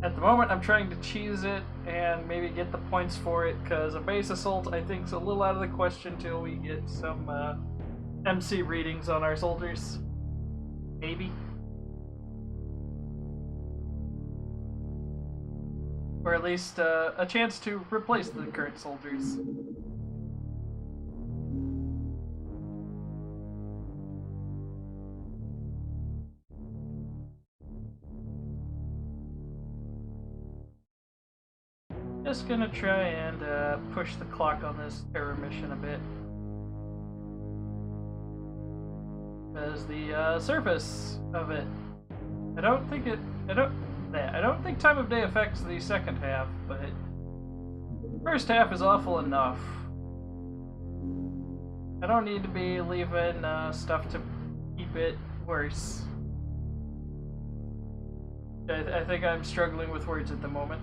at the moment I'm trying to cheese it and maybe get the points for it, because a base assault I think is a little out of the question till we get some MC readings on our soldiers. Maybe. Or at least a chance to replace the current soldiers. Just gonna try and push the clock on this terror mission a bit. Because the surface of it, I don't think time of day affects the second half, but first half is awful enough. I don't need to be leaving stuff to keep it worse. I think I'm struggling with words at the moment.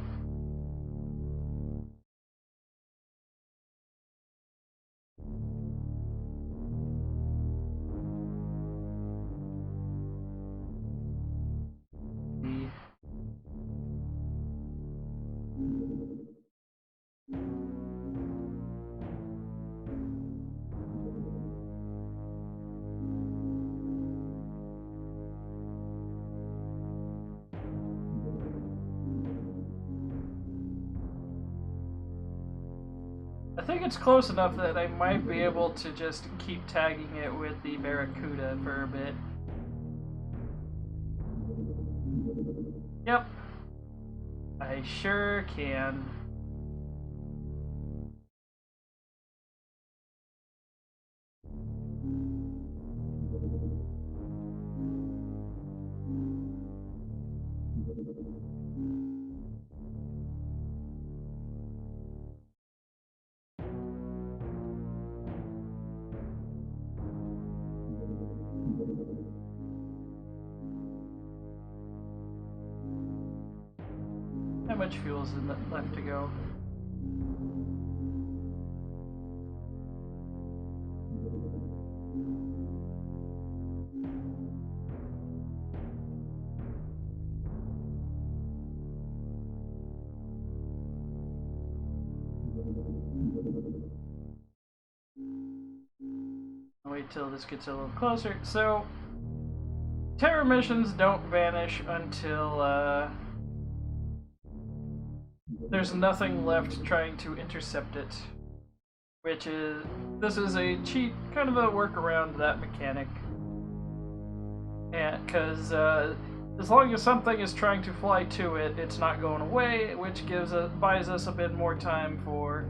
I think it's close enough that I might be able to just keep tagging it with the Barracuda for a bit. Yep. I sure can. How much fuel is left to go? I'll wait till this gets a little closer. So, terror missions don't vanish until there's nothing left trying to intercept it. Which is, this is a cheat, kind of a workaround that mechanic. And because as long as something is trying to fly to it, it's not going away, which buys us a bit more time for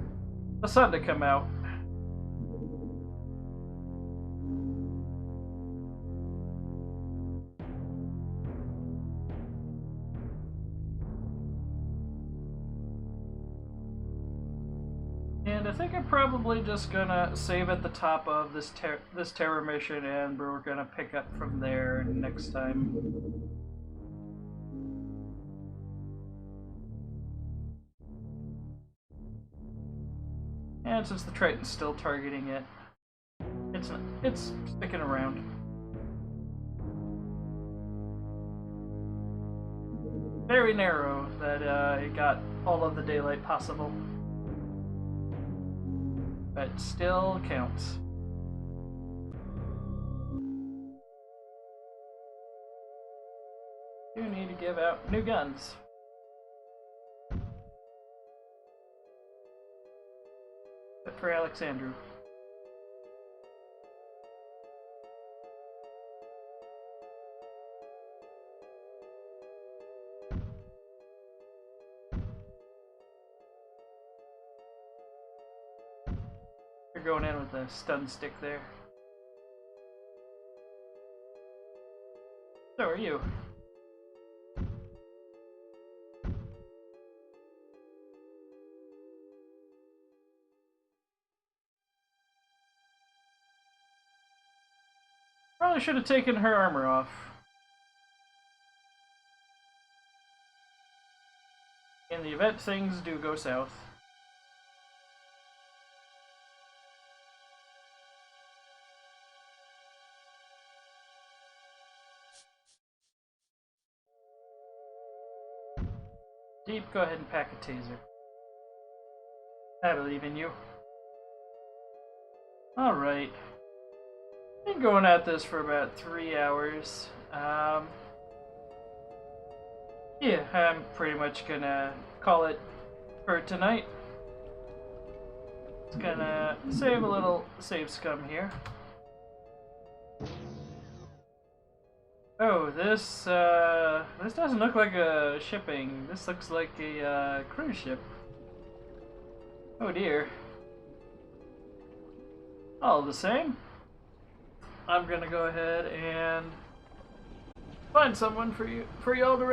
the sun to come out. And I think I'm probably just gonna save at the top of this terror mission, and we're gonna pick up from there next time. And since the Triton's still targeting it, it's sticking around. Very narrow that it got all of the daylight possible. But still counts. You need to give out new guns. But for Alexandru. You're going in with a stun stick there. So are you. Probably should have taken her armor off. In the event things do go south. Deep, go ahead and pack a taser. I believe in you. Alright. Been going at this for about 3 hours. Yeah, I'm pretty much gonna call it for tonight. It's gonna save a little save scum here. Oh, this doesn't look like a shipping. This looks like a cruise ship. Oh dear. All the same, I'm gonna go ahead and find someone for y'all to